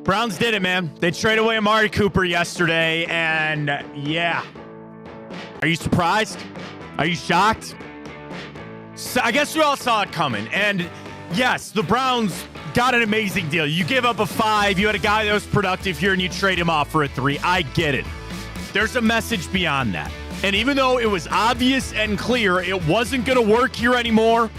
Browns did it, man. They traded away Amari Cooper yesterday, and yeah. Are you surprised? Are you shocked? So I guess we all saw it coming. And yes, the Browns got an amazing deal. You gave up a 5. You had a guy that was productive here, and you trade him off for a 3. I get it. There's a message beyond that. And even though it was obvious and clear it wasn't going to work here anymore,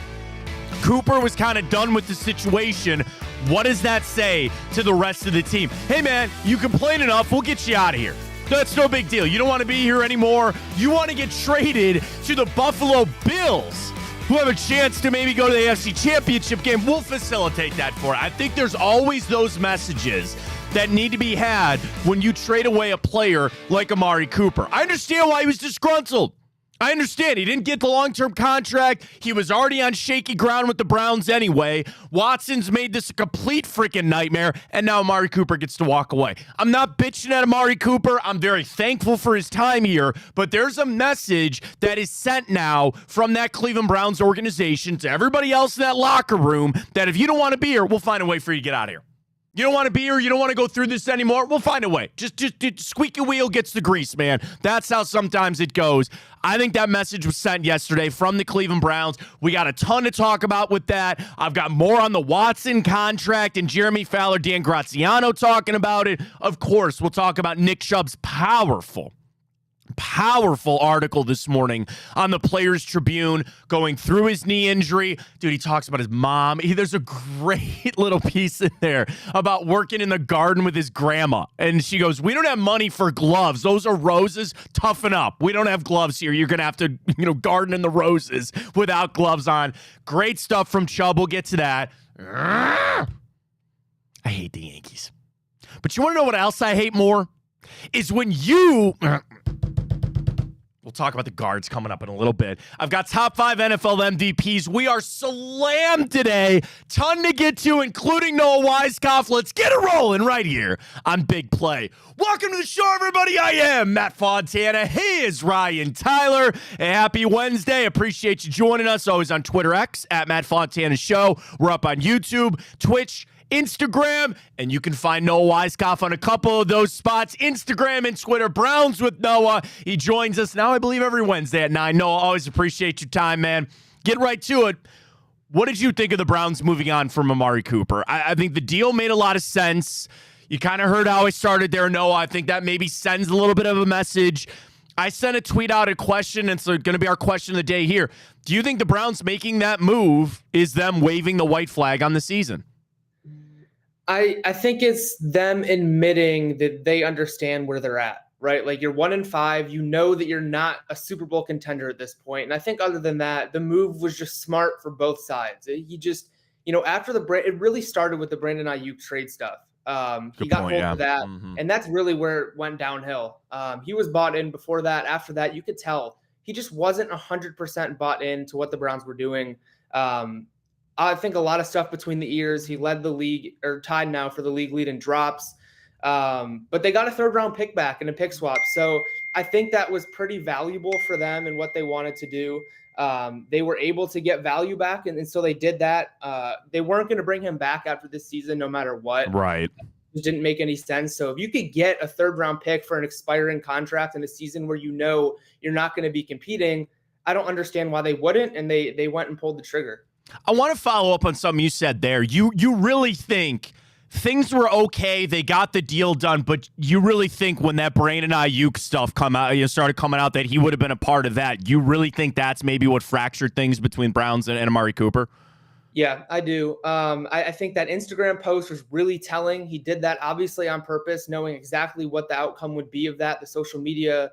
Cooper was kind of done with the situation. What does that say to the rest of the team? Hey, man, you complain enough. We'll get you out of here. That's no big deal. You don't want to be here anymore. You want to get traded to the Buffalo Bills, who have a chance to maybe go to the AFC Championship game. We'll facilitate that for you. I think there's always those messages that need to be had when you trade away a player like Amari Cooper. I understand why he was disgruntled. I understand. He didn't get the long-term contract. He was already on shaky ground with the Browns anyway. Watson's made this a complete freaking nightmare, and now Amari Cooper gets to walk away. I'm not bitching at Amari Cooper. I'm very thankful for his time here, but there's a message that is sent now from that Cleveland Browns organization to everybody else in that locker room that if you don't want to be here, we'll find a way for you to get out of here. You don't want to be here. You don't want to go through this anymore. We'll find a way. Just squeaky wheel gets the grease, man. That's how sometimes it goes. I think that message was sent yesterday from the Cleveland Browns. We got a ton to talk about with that. I've got more on the Watson contract and Jeremy Fowler, Dan Graziano talking about it. Of course, we'll talk about Nick Chubb's powerful article this morning on the Players Tribune going through his knee injury. Dude, he talks about his mom. There's a great little piece in there about working in the garden with his grandma. And she goes, we don't have money for gloves. Those are roses. Toughen up. We don't have gloves here. You're going to have to, garden in the roses without gloves on. Great stuff from Chubb. We'll get to that. I hate the Yankees. But you want to know what else I hate more? Is when you... We'll talk about the guards coming up in a little bit. I've got top 5 NFL MVPs. We are slammed today. Ton to get to, including Noah Weiskopf. Let's get it rolling right here on Big Play. Welcome to the show, everybody. I am Matt Fontana. He is Ryan Tyler. A happy Wednesday. Appreciate you joining us. Always on Twitter X, at Matt Fontana Show. We're up on YouTube, Twitch, Instagram, and you can find Noah Weiskopf on a couple of those spots. Instagram and Twitter, Browns with Noah. He joins us now, I believe, every Wednesday at 9. Noah, always appreciate your time, man. Get right to it. What did you think of the Browns moving on from Amari Cooper? I think the deal made a lot of sense. You kind of heard how I started there, Noah. I think that maybe sends a little bit of a message. I sent a tweet out, a question, and it's going to be our question of the day here. Do you think the Browns making that move is them waving the white flag on the season? I think it's them admitting that they understand where they're at, right? Like, you're 1-5, you know that you're not a Super Bowl contender at this point. And I think other than that, the move was just smart for both sides. He just, after it really started with the Brandon Ayuk trade stuff. He got hold of that, and that's really where it went downhill. He was bought in before that. After that, you could tell he just wasn't 100% bought into what the Browns were doing. I think a lot of stuff between the ears. He led the league, or tied now for the league lead in drops. But they got a 3rd-round pick back in a pick swap. So I think that was pretty valuable for them and what they wanted to do. They were able to get value back, and so they did that. They weren't going to bring him back after this season no matter what. Right. It didn't make any sense. So if you could get a 3rd-round pick for an expiring contract in a season where you're not going to be competing, I don't understand why they wouldn't, and they went and pulled the trigger. I want to follow up on something you said there. You really think things were okay, they got the deal done, but you really think when that Brandon Ayuk stuff started coming out that he would have been a part of that? You really think that's maybe what fractured things between Browns and Amari Cooper? Yeah, I do. I think that Instagram post was really telling. He did that obviously on purpose, knowing exactly what the outcome would be of that, the social media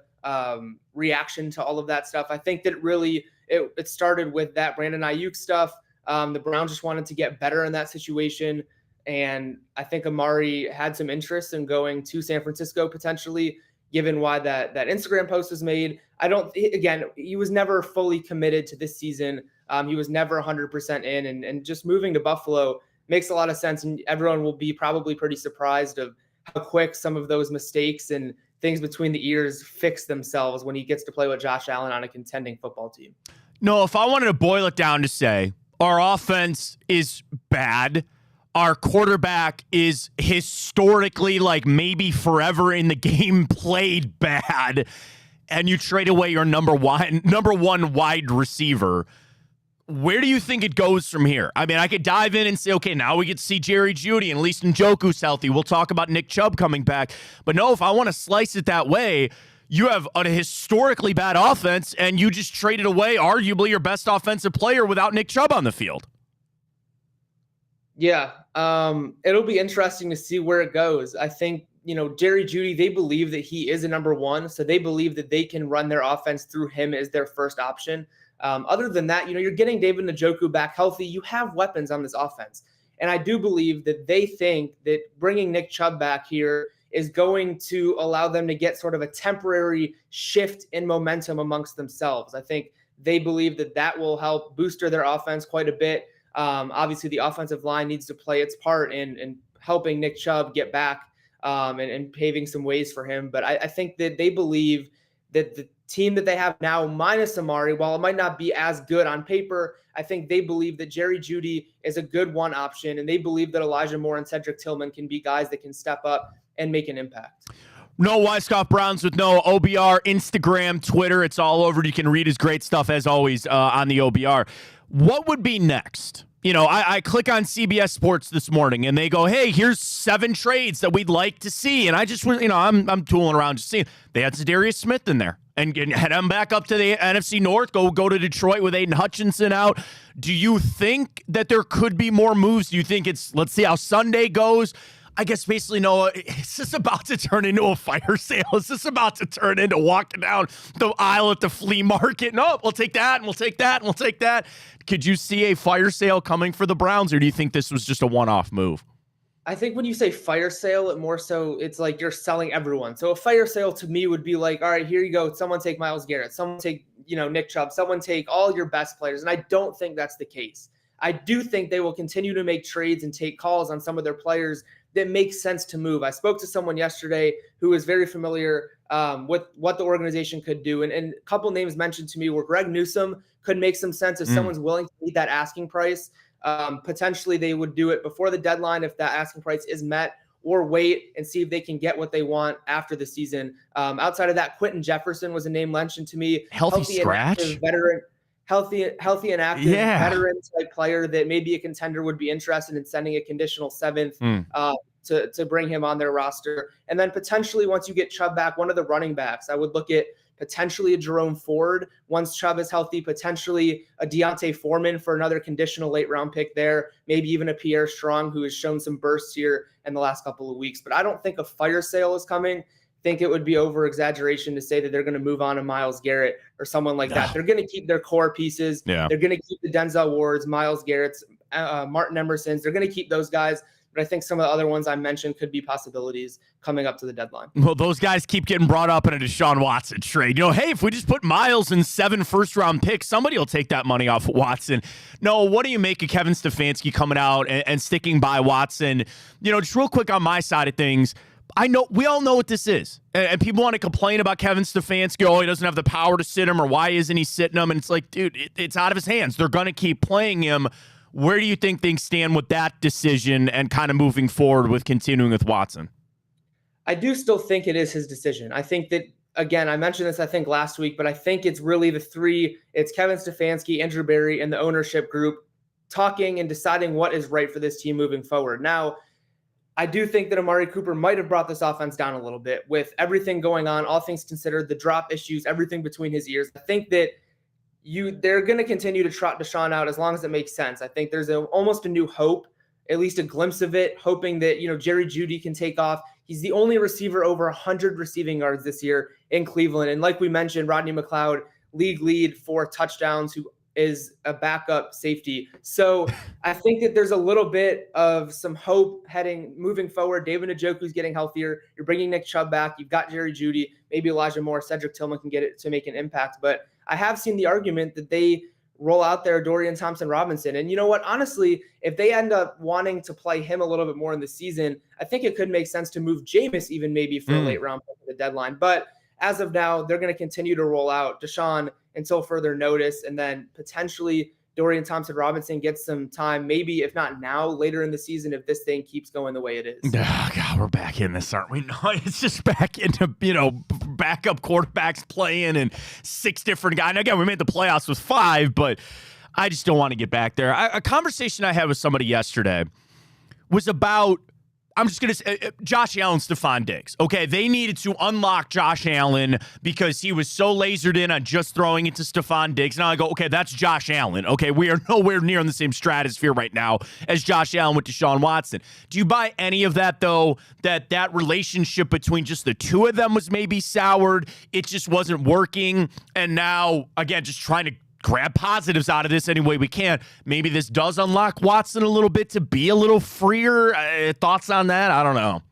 reaction to all of that stuff. I think that really it started with that Brandon Ayuk stuff. The Browns just wanted to get better in that situation. And I think Amari had some interest in going to San Francisco potentially, given why that Instagram post was made. He was never fully committed to this season. He was never 100% in, and just moving to Buffalo makes a lot of sense. And everyone will be probably pretty surprised of how quick some of those mistakes and things between the ears fix themselves when he gets to play with Josh Allen on a contending football team. No, if I wanted to boil it down to say our offense is bad, our quarterback is historically, like maybe forever in the game, played bad, and you trade away your number one wide receiver, where do you think it goes from here? I mean, I could dive in and say, okay, now we get to see Jerry Jeudy and at least Njoku's healthy. We'll talk about Nick Chubb coming back. But no, if I want to slice it that way, you have a historically bad offense, and you just traded away arguably your best offensive player without Nick Chubb on the field. Yeah, it'll be interesting to see where it goes. I think, Jerry Jeudy, they believe that he is a number one, so they believe that they can run their offense through him as their first option. Other than that, you're getting David Njoku back healthy. You have weapons on this offense. And I do believe that they think that bringing Nick Chubb back here is going to allow them to get sort of a temporary shift in momentum amongst themselves. I think they believe that that will help booster their offense quite a bit. Obviously, the offensive line needs to play its part in helping Nick Chubb get back and paving some ways for him. But I think that they believe that the team that they have now, minus Amari, while it might not be as good on paper, I think they believe that Jerry Jeudy is a good one option, and they believe that Elijah Moore and Cedric Tillman can be guys that can step up and make an impact. No Weisskopf Browns with no OBR, Instagram, Twitter. It's all over. You can read his great stuff, as always, on the OBR. What would be next? I click on CBS Sports this morning, and they go, hey, here's 7 trades that we'd like to see. And I just, I'm tooling around just seeing. They had Zadarius Smith in there. And head them back up to the NFC North, go to Detroit with Aiden Hutchinson out. Do you think that there could be more moves? Do you think let's see how Sunday goes? I guess basically, Noah, it's just about to turn into a fire sale. It's just about to turn into walking down the aisle at the flea market. No, we'll take that, and we'll take that, and we'll take that. Could you see a fire sale coming for the Browns, or do you think this was just a one-off move? I think when you say fire sale, it's like you're selling everyone. So a fire sale to me would be like, all right, here you go. Someone take Myles Garrett. Someone take, Nick Chubb. Someone take all your best players. And I don't think that's the case. I do think they will continue to make trades and take calls on some of their players that make sense to move. I spoke to someone yesterday who was very familiar with what the organization could do. And a couple names mentioned to me were Greg Newsome could make some sense if someone's willing to meet that asking price. Potentially they would do it before the deadline if that asking price is met, or wait and see if they can get what they want after the season. Outside of that, Quentin Jefferson was a name mentioned to me. Healthy scratch? Veteran. Healthy and active veteran type player that maybe a contender would be interested in sending a conditional 7th to bring him on their roster. And then potentially once you get Chubb back, one of the running backs, I would look at potentially a Jerome Ford once Chubb is healthy, potentially a Deontay Foreman for another conditional late round pick there, maybe even a Pierre Strong who has shown some bursts here in the last couple of weeks. But I don't think a fire sale is coming. Think it would be over exaggeration to say that they're going to move on to Myles Garrett or someone like that. They're going to keep their core pieces. Yeah. They're going to keep the Denzel Wards, Myles Garrett's, Martin Emerson's. They're going to keep those guys. But I think some of the other ones I mentioned could be possibilities coming up to the deadline. Well, those guys keep getting brought up in a Deshaun Watson trade. Hey, if we just put Myles in 7 first-round picks, somebody will take that money off of Watson. No, what do you make of Kevin Stefanski coming out and sticking by Watson? Just real quick on my side of things, I know we all know what this is, and people want to complain about Kevin Stefanski. Oh, he doesn't have the power to sit him, or why isn't he sitting him? And it's like, dude, it's out of his hands. They're going to keep playing him. Where do you think things stand with that decision and kind of moving forward with continuing with Watson? I do still think it is his decision. I think that, again, I mentioned this, I think, last week, but I think it's really the three. It's Kevin Stefanski, Andrew Berry, and the ownership group talking and deciding what is right for this team moving forward. Now, I do think that Amari Cooper might have brought this offense down a little bit with everything going on, all things considered, the drop issues, everything between his ears. I think that they're going to continue to trot Deshaun out as long as it makes sense. I think there's almost a new hope, at least a glimpse of it, hoping that, Jerry Jeudy can take off. He's the only receiver over 100 receiving yards this year in Cleveland. And like we mentioned, Rodney McLeod, league lead for touchdowns, who is a backup safety. So I think that there's a little bit of some hope moving forward. David Njoku's getting healthier. You're bringing Nick Chubb back. You've got Jerry Jeudy. Maybe Elijah Moore, Cedric Tillman can get it to make an impact. But I have seen the argument that they roll out there Dorian Thompson-Robinson. And you know what? Honestly, if they end up wanting to play him a little bit more in the season, I think it could make sense to move Jameis even maybe for a late round pick at the deadline. But as of now, they're going to continue to roll out Deshaun until further notice, and then potentially Dorian Thompson-Robinson gets some time, maybe if not now, later in the season, if this thing keeps going the way it is. Oh, God, we're back in this, aren't we? No, it's just back into, backup quarterbacks playing and 6 different guys. And again, we made the playoffs with 5, but I just don't want to get back there. A conversation I had with somebody yesterday was about, I'm just going to say, Josh Allen, Stephon Diggs. Okay, they needed to unlock Josh Allen because he was so lasered in on just throwing it to Stephon Diggs. Now I go, okay, that's Josh Allen. Okay, we are nowhere near in the same stratosphere right now as Josh Allen with Deshaun Watson. Do you buy any of that, though, that relationship between just the two of them was maybe soured? It just wasn't working. And now, again, just trying to grab positives out of this any way we can. Maybe this does unlock Watson a little bit to be a little freer. Thoughts on that? I don't know.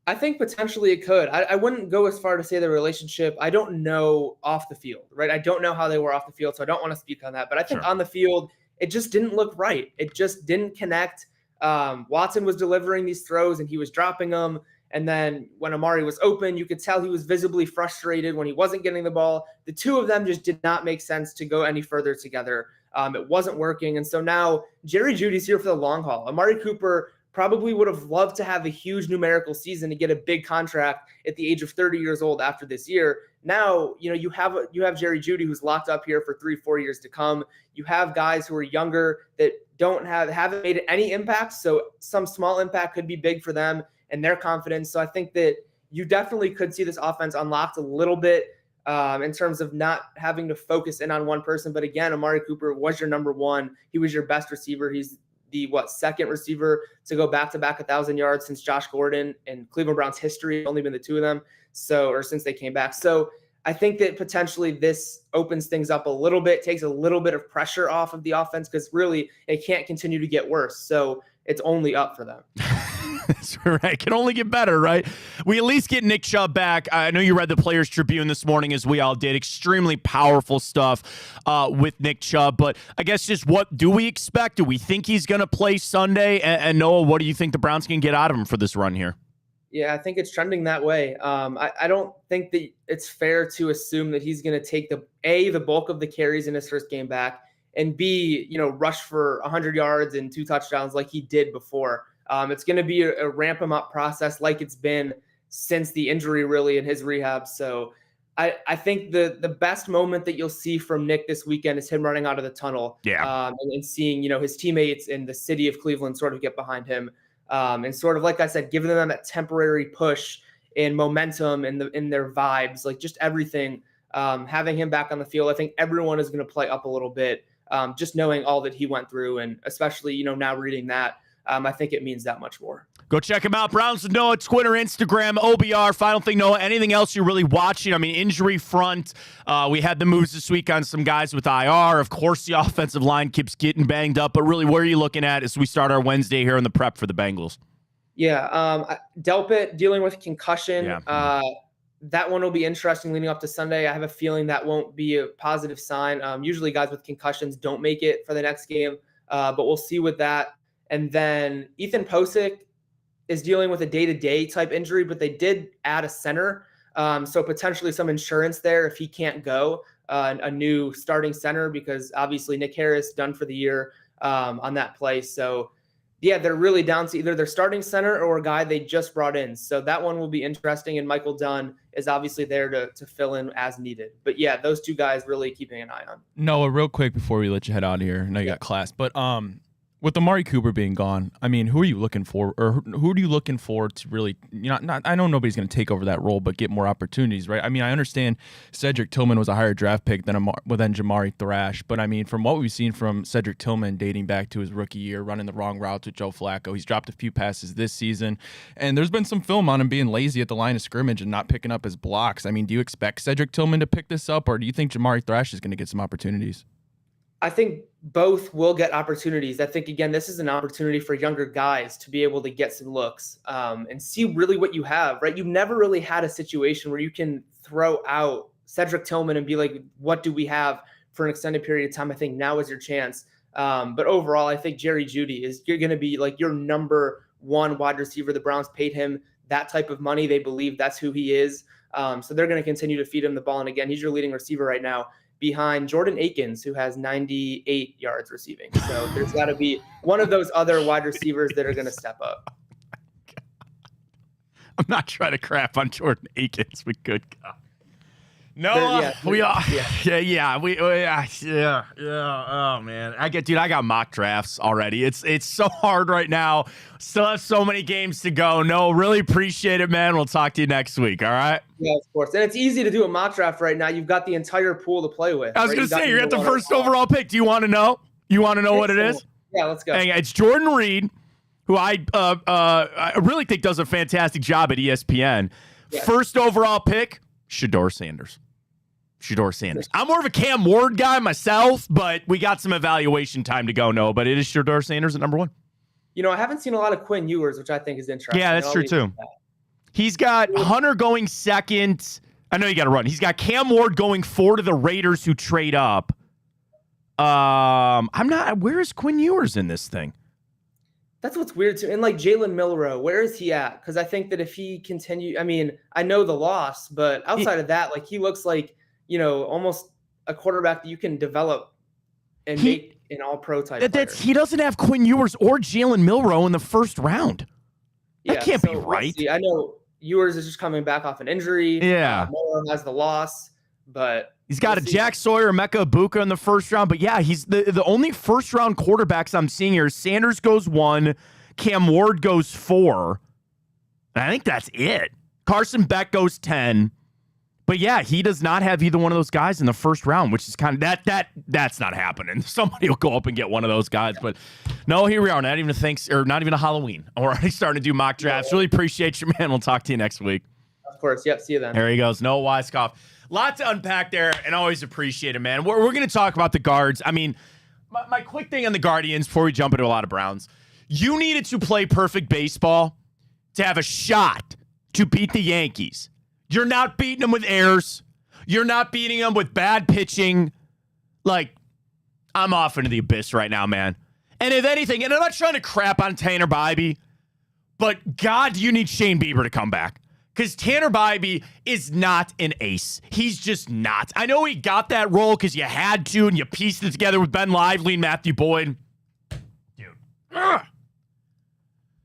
I think potentially it could. I wouldn't go as far to say the relationship. I don't know off the field, right? I don't know how they were off the field, so I don't want to speak on that. But I think on the field, it just didn't look right. It just didn't connect. Watson was delivering these throws and he was dropping them. And then when Amari was open, you could tell he was visibly frustrated when he wasn't getting the ball. The two of them just did not make sense to go any further together. It wasn't working. And so now Jerry Jeudy's here for the long haul. Amari Cooper probably would have loved to have a huge numerical season to get a big contract at the age of 30 years old after this year. Now, you have Jerry Jeudy who's locked up here for 3-4 years to come. You have guys who are younger that haven't made any impact. So some small impact could be big for them and their confidence. So I think that you definitely could see this offense unlocked a little bit in terms of not having to focus in on one person. But again, Amari Cooper was your number one. He was your best receiver. He's the second receiver to go back-to-back 1,000 yards since Josh Gordon in Cleveland Browns history. Only been the two of them. Or since they came back. So I think that potentially this opens things up a little bit, takes a little bit of pressure off of the offense because really it can't continue to get worse. So it's only up for them. That's right. It can only get better, right? We at least get Nick Chubb back. I know you read the Players Tribune this morning, as we all did. Extremely powerful stuff with Nick Chubb. But I guess just what do we expect? Do we think he's going to play Sunday? And Noah, what do you think the Browns can get out of him for this run here? Yeah, I think it's trending that way. I don't think that it's fair to assume that he's going to take the bulk of the carries in his first game back, and B, rush for 100 yards and 2 touchdowns like he did before. It's going to be a ramp him up process like it's been since the injury really in his rehab. So I think the best moment that you'll see from Nick this weekend is him running out of the tunnel and seeing, his teammates in the city of Cleveland sort of get behind him and sort of, like I said, giving them that temporary push in momentum and in their vibes, like just everything, having him back on the field. I think everyone is going to play up a little bit, just knowing all that he went through. And especially, now reading that, I think it means that much more. Go check him out. Browns with Noah, Twitter, Instagram, OBR. Final thing, Noah, anything else you're really watching? I mean, injury front. We had the moves this week on some guys with IR. Of course, the offensive line keeps getting banged up. But really, where are you looking at as we start our Wednesday here in the prep for the Bengals? Yeah, Delpit dealing with concussion. Yeah. That one will be interesting leading up to Sunday. I have a feeling that won't be a positive sign. Usually guys with concussions don't make it for the next game, but we'll see with that. And then Ethan Posick is dealing with a day-to-day type injury, but they did add a center. So potentially some insurance there if he can't go, a new starting center, because obviously Nick Harris done for the year on that play. So yeah, they're really down to either their starting center or a guy they just brought in. So that one will be interesting. And Michael Dunn is obviously there to fill in as needed. But yeah, those two guys really keeping an eye on. Noah, real quick before we let you head out of here. I know you got class, but with Amari Cooper being gone, I mean, who are you looking for, or who are you looking for to really, I know nobody's going to take over that role, but get more opportunities, right? I mean, I understand Cedric Tillman was a higher draft pick than Jamari Thrash, but I mean, from what we've seen from Cedric Tillman dating back to his rookie year, running the wrong routes with Joe Flacco, he's dropped a few passes this season, and there's been some film on him being lazy at the line of scrimmage and not picking up his blocks. I mean, do you expect Cedric Tillman to pick this up, or do you think Jamari Thrash is going to get some opportunities? I think both will get opportunities. I think, again, this is an opportunity for younger guys to be able to get some looks and see really what you have, right? You've never really had a situation where you can throw out Cedric Tillman and be like, what do we have for an extended period of time? I think now is your chance. But overall, I think Jerry Jeudy you're going to be like your number one wide receiver. The Browns paid him that type of money. They believe that's who he is. So they're going to continue to feed him the ball. And again, he's your leading receiver right now. behind Jordan Akins, who has 98 yards receiving. So there's got to be one of those other wide receivers that are going to step up. I'm not trying to crap on Jordan Akins. We could go. No, we are. Yeah. Oh man, I got mock drafts already. It's so hard right now. Still have so many games to go. No, really appreciate it, man. We'll talk to you next week. All right. Yeah, of course. And it's easy to do a mock draft right now. You've got the entire pool to play with. I was gonna say you're at the first overall pick. Do you want to know? You want to know what it is? Yeah, let's go. It's Jordan Reed, who I really think does a fantastic job at ESPN. Yeah. First overall pick, Shedeur Sanders. I'm more of a Cam Ward guy myself, but we got some evaluation time to go, Noah. But it is Shedeur Sanders at number 1. I haven't seen a lot of Quinn Ewers, which I think is interesting. Yeah, that's true too. He's got Hunter going second. I know you got to run. He's got Cam Ward going 4 to the Raiders, who trade up. Where is Quinn Ewers in this thing? That's what's weird too. And like Jalen Milroe, where is he at? Because I think that if he continue, I know the loss, but outside of that, like he looks like, almost a quarterback that you can develop and make an all-pro type player. He doesn't have Quinn Ewers or Jalen Milroe in the first round. That can't be right. I know Ewers is just coming back off an injury. Yeah. Milroe has the loss, but he's got a Jack Sawyer, Emeka Ibuka in the first round. But yeah, he's the only first-round quarterbacks I'm seeing here. Sanders goes 1, Cam Ward goes 4. And I think that's it. Carson Beck goes 10. But yeah, he does not have either one of those guys in the first round, which is kind of that's not happening. Somebody will go up and get one of those guys. But no, here we are. Not even a Halloween. We're already starting to do mock drafts. Really appreciate you, man. We'll talk to you next week. Of course. Yep. See you then. There he goes. Noah Weiskopf. Lot to unpack there, and always appreciate it, man. We're going to talk about the guards. My quick thing on the Guardians before we jump into a lot of Browns. You needed to play perfect baseball to have a shot to beat the Yankees. You're not beating them with errors. You're not beating them with bad pitching. Like, I'm off into the abyss right now, man. And if anything, and I'm not trying to crap on Tanner Bybee, but God, you need Shane Bieber to come back. Because Tanner Bybee is not an ace. He's just not. I know he got that role because you had to, and you pieced it together with Ben Lively and Matthew Boyd. Dude.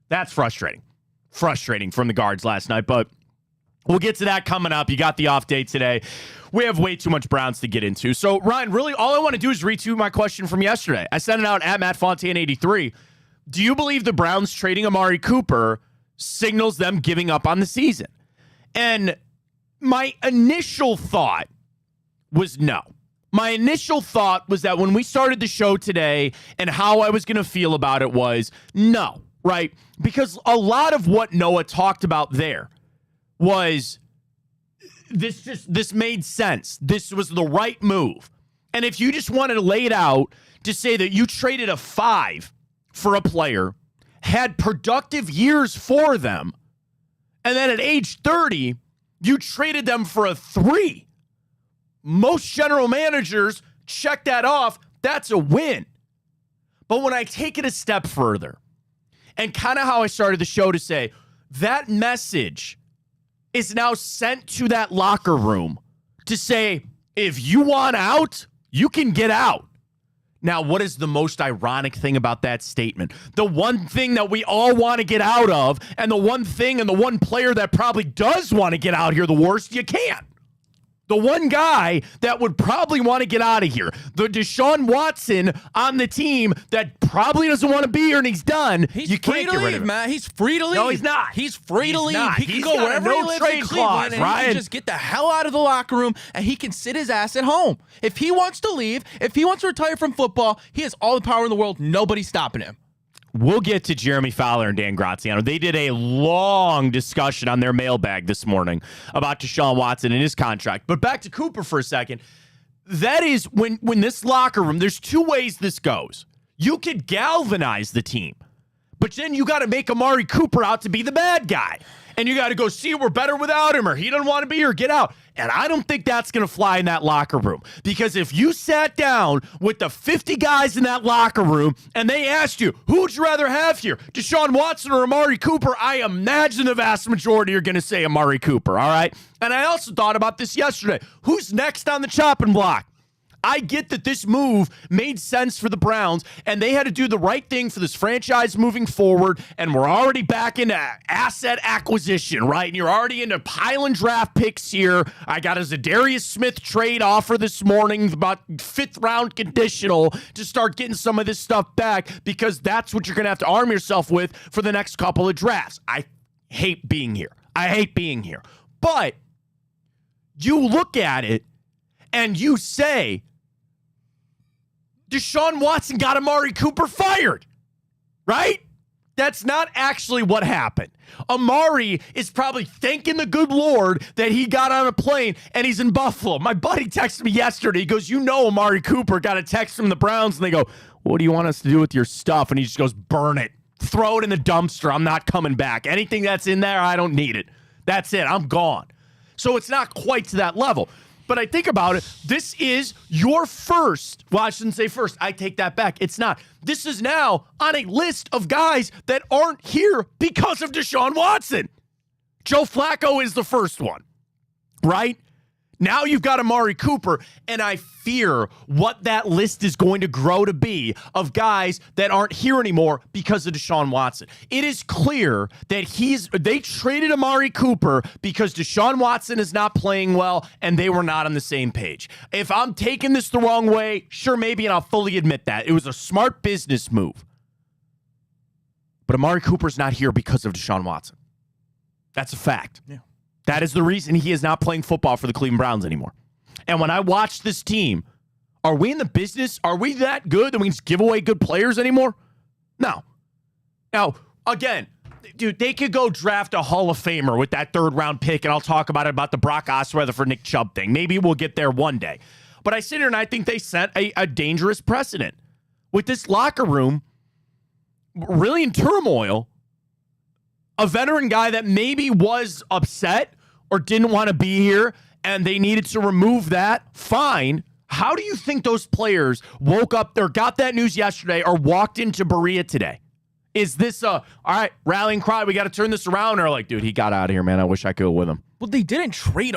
That's frustrating. Frustrating from the guards last night, but we'll get to that coming up. You got the off day today. We have way too much Browns to get into. So, Ryan, really, all I want to do is retweet my question from yesterday. I sent it out at MattFontana83. Do you believe the Browns trading Amari Cooper signals them giving up on the season? And my initial thought was no. My initial thought was that when we started the show today and how I was going to feel about it was no, right? Because a lot of what Noah talked about there was this made sense. This was the right move. And if you just wanted to lay it out to say that you traded a 5 for a player, had productive years for them, and then at age 30, you traded them for a 3. Most general managers check that off. That's a win. But when I take it a step further, and kind of how I started the show to say, that message is now sent to that locker room to say, if you want out, you can get out. Now, what is the most ironic thing about that statement? The one thing that we all want to get out of, and the one thing and the one player that probably does want to get out here the worst, you can't. The one guy that would probably want to get out of here. The Deshaun Watson on the team that probably doesn't want to be here and he's done. You can't get rid of him. Matt. He's free to leave. No, he's not. He's free to leave. Not. He can go wherever he lives in Cleveland, and he can just get the hell out of the locker room, and he can sit his ass at home. If he wants to leave, if he wants to retire from football, he has all the power in the world. Nobody's stopping him. We'll get to Jeremy Fowler and Dan Graziano. They did a long discussion on their mailbag this morning about Deshaun Watson and his contract. But back to Cooper for a second. That is when this locker room, there's 2 ways this goes. You could galvanize the team, but then you got to make Amari Cooper out to be the bad guy. And you got to go, see, we're better without him, or he doesn't want to be here, get out. And I don't think that's going to fly in that locker room. Because if you sat down with the 50 guys in that locker room and they asked you, who would you rather have here, Deshaun Watson or Amari Cooper, I imagine the vast majority are going to say Amari Cooper, all right? And I also thought about this yesterday. Who's next on the chopping block? I get that this move made sense for the Browns, and they had to do the right thing for this franchise moving forward, and we're already back into asset acquisition, right? And you're already into piling draft picks here. I got a Zadarius Smith trade offer this morning, about 5th-round conditional, to start getting some of this stuff back, because that's what you're going to have to arm yourself with for the next couple of drafts. I hate being here. But you look at it and you say, Deshaun Watson got Amari Cooper fired, right? That's not actually what happened. Amari is probably thanking the good Lord that he got on a plane and he's in Buffalo. My buddy texted me yesterday. He goes, Amari Cooper got a text from the Browns, and they go, what do you want us to do with your stuff? And he just goes, burn it. Throw it in the dumpster. I'm not coming back. Anything that's in there, I don't need it. That's it. I'm gone. So it's not quite to that level. But I think about it, this is your first. Well, I shouldn't say first. I take that back. It's not. This is now on a list of guys that aren't here because of Deshaun Watson. Joe Flacco is the first one, right? Now you've got Amari Cooper, and I fear what that list is going to grow to be of guys that aren't here anymore because of Deshaun Watson. It is clear that they traded Amari Cooper because Deshaun Watson is not playing well, and they were not on the same page. If I'm taking this the wrong way, sure, maybe, and I'll fully admit that. It was a smart business move. But Amari Cooper's not here because of Deshaun Watson. That's a fact. Yeah. That is the reason he is not playing football for the Cleveland Browns anymore. And when I watch this team, are we in the business? Are we that good that we just give away good players anymore? No. Now, again, dude, they could go draft a Hall of Famer with that 3rd-round pick, and I'll talk about the Brock Osweiler for Nick Chubb thing. Maybe we'll get there one day. But I sit here and I think they set a dangerous precedent. With this locker room really in turmoil, a veteran guy that maybe was upset or didn't want to be here and they needed to remove that, fine. How do you think those players woke up or got that news yesterday or walked into Berea today? Is this all right, rallying cry, we got to turn this around? Or like, dude, he got out of here, man. I wish I could go with him. Well, they didn't trade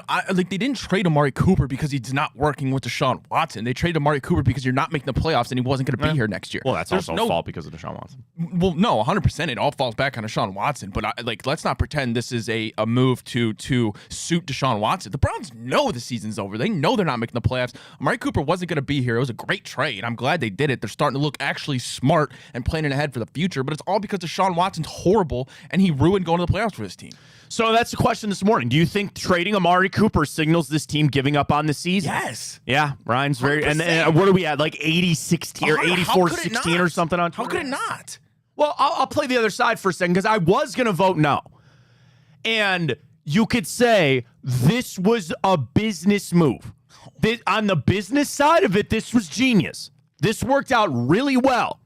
Amari Cooper because he's not working with Deshaun Watson. They traded Amari Cooper because you're not making the playoffs and he wasn't going to be here next year. Well, that's also a fault because of Deshaun Watson. Well, no, 100%. It all falls back on Deshaun Watson. But let's not pretend this is a move to suit Deshaun Watson. The Browns know the season's over. They know they're not making the playoffs. Amari Cooper wasn't going to be here. It was a great trade. I'm glad they did it. They're starting to look actually smart and planning ahead for the future. But it's all because Deshaun Watson's horrible and he ruined going to the playoffs for his team. So that's the question this morning. Do you think trading Amari Cooper signals this team giving up on the season? Yes. Yeah, Ryan's very... 100%. And what are we at? Like 80-16 or 84-16 or something on Twitter? How could it not? Well, I'll play the other side for a second because I was going to vote no. And you could say this was a business move. On the business side of it, this was genius. This worked out really well.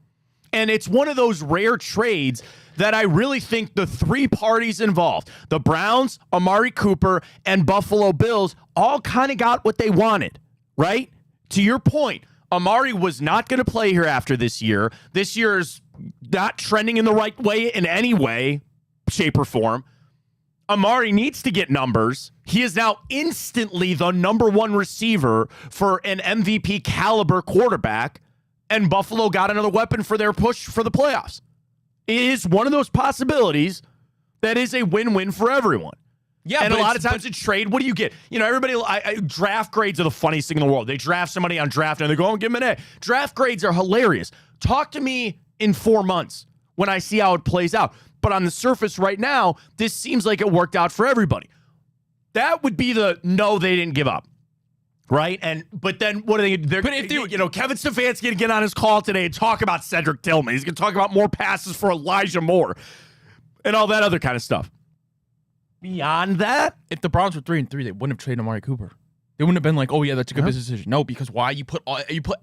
And it's one of those rare trades that I really think the 3 parties involved, the Browns, Amari Cooper, and Buffalo Bills, all kind of got what they wanted, right? To your point, Amari was not going to play here after this year. This year is not trending in the right way in any way, shape, or form. Amari needs to get numbers. He is now instantly the number 1 receiver for an MVP caliber quarterback, and Buffalo got another weapon for their push for the playoffs. It is one of those possibilities that is a win-win for everyone. Yeah, and a lot of times in trade, what do you get? Everybody, draft grades are the funniest thing in the world. They draft somebody on draft and they go, oh, give him an A. Draft grades are hilarious. Talk to me in 4 months when I see how it plays out. But on the surface right now, this seems like it worked out for everybody. That would be the no, they didn't give up. Right? But then what are they? Kevin Stefanski's going to get on his call today and talk about Cedric Tillman. He's going to talk about more passes for Elijah Moore and all that other kind of stuff. Beyond that, if the Browns were 3-3, they wouldn't have traded Amari Cooper. They wouldn't have been like, oh yeah, that's a good business decision. No, because why? You put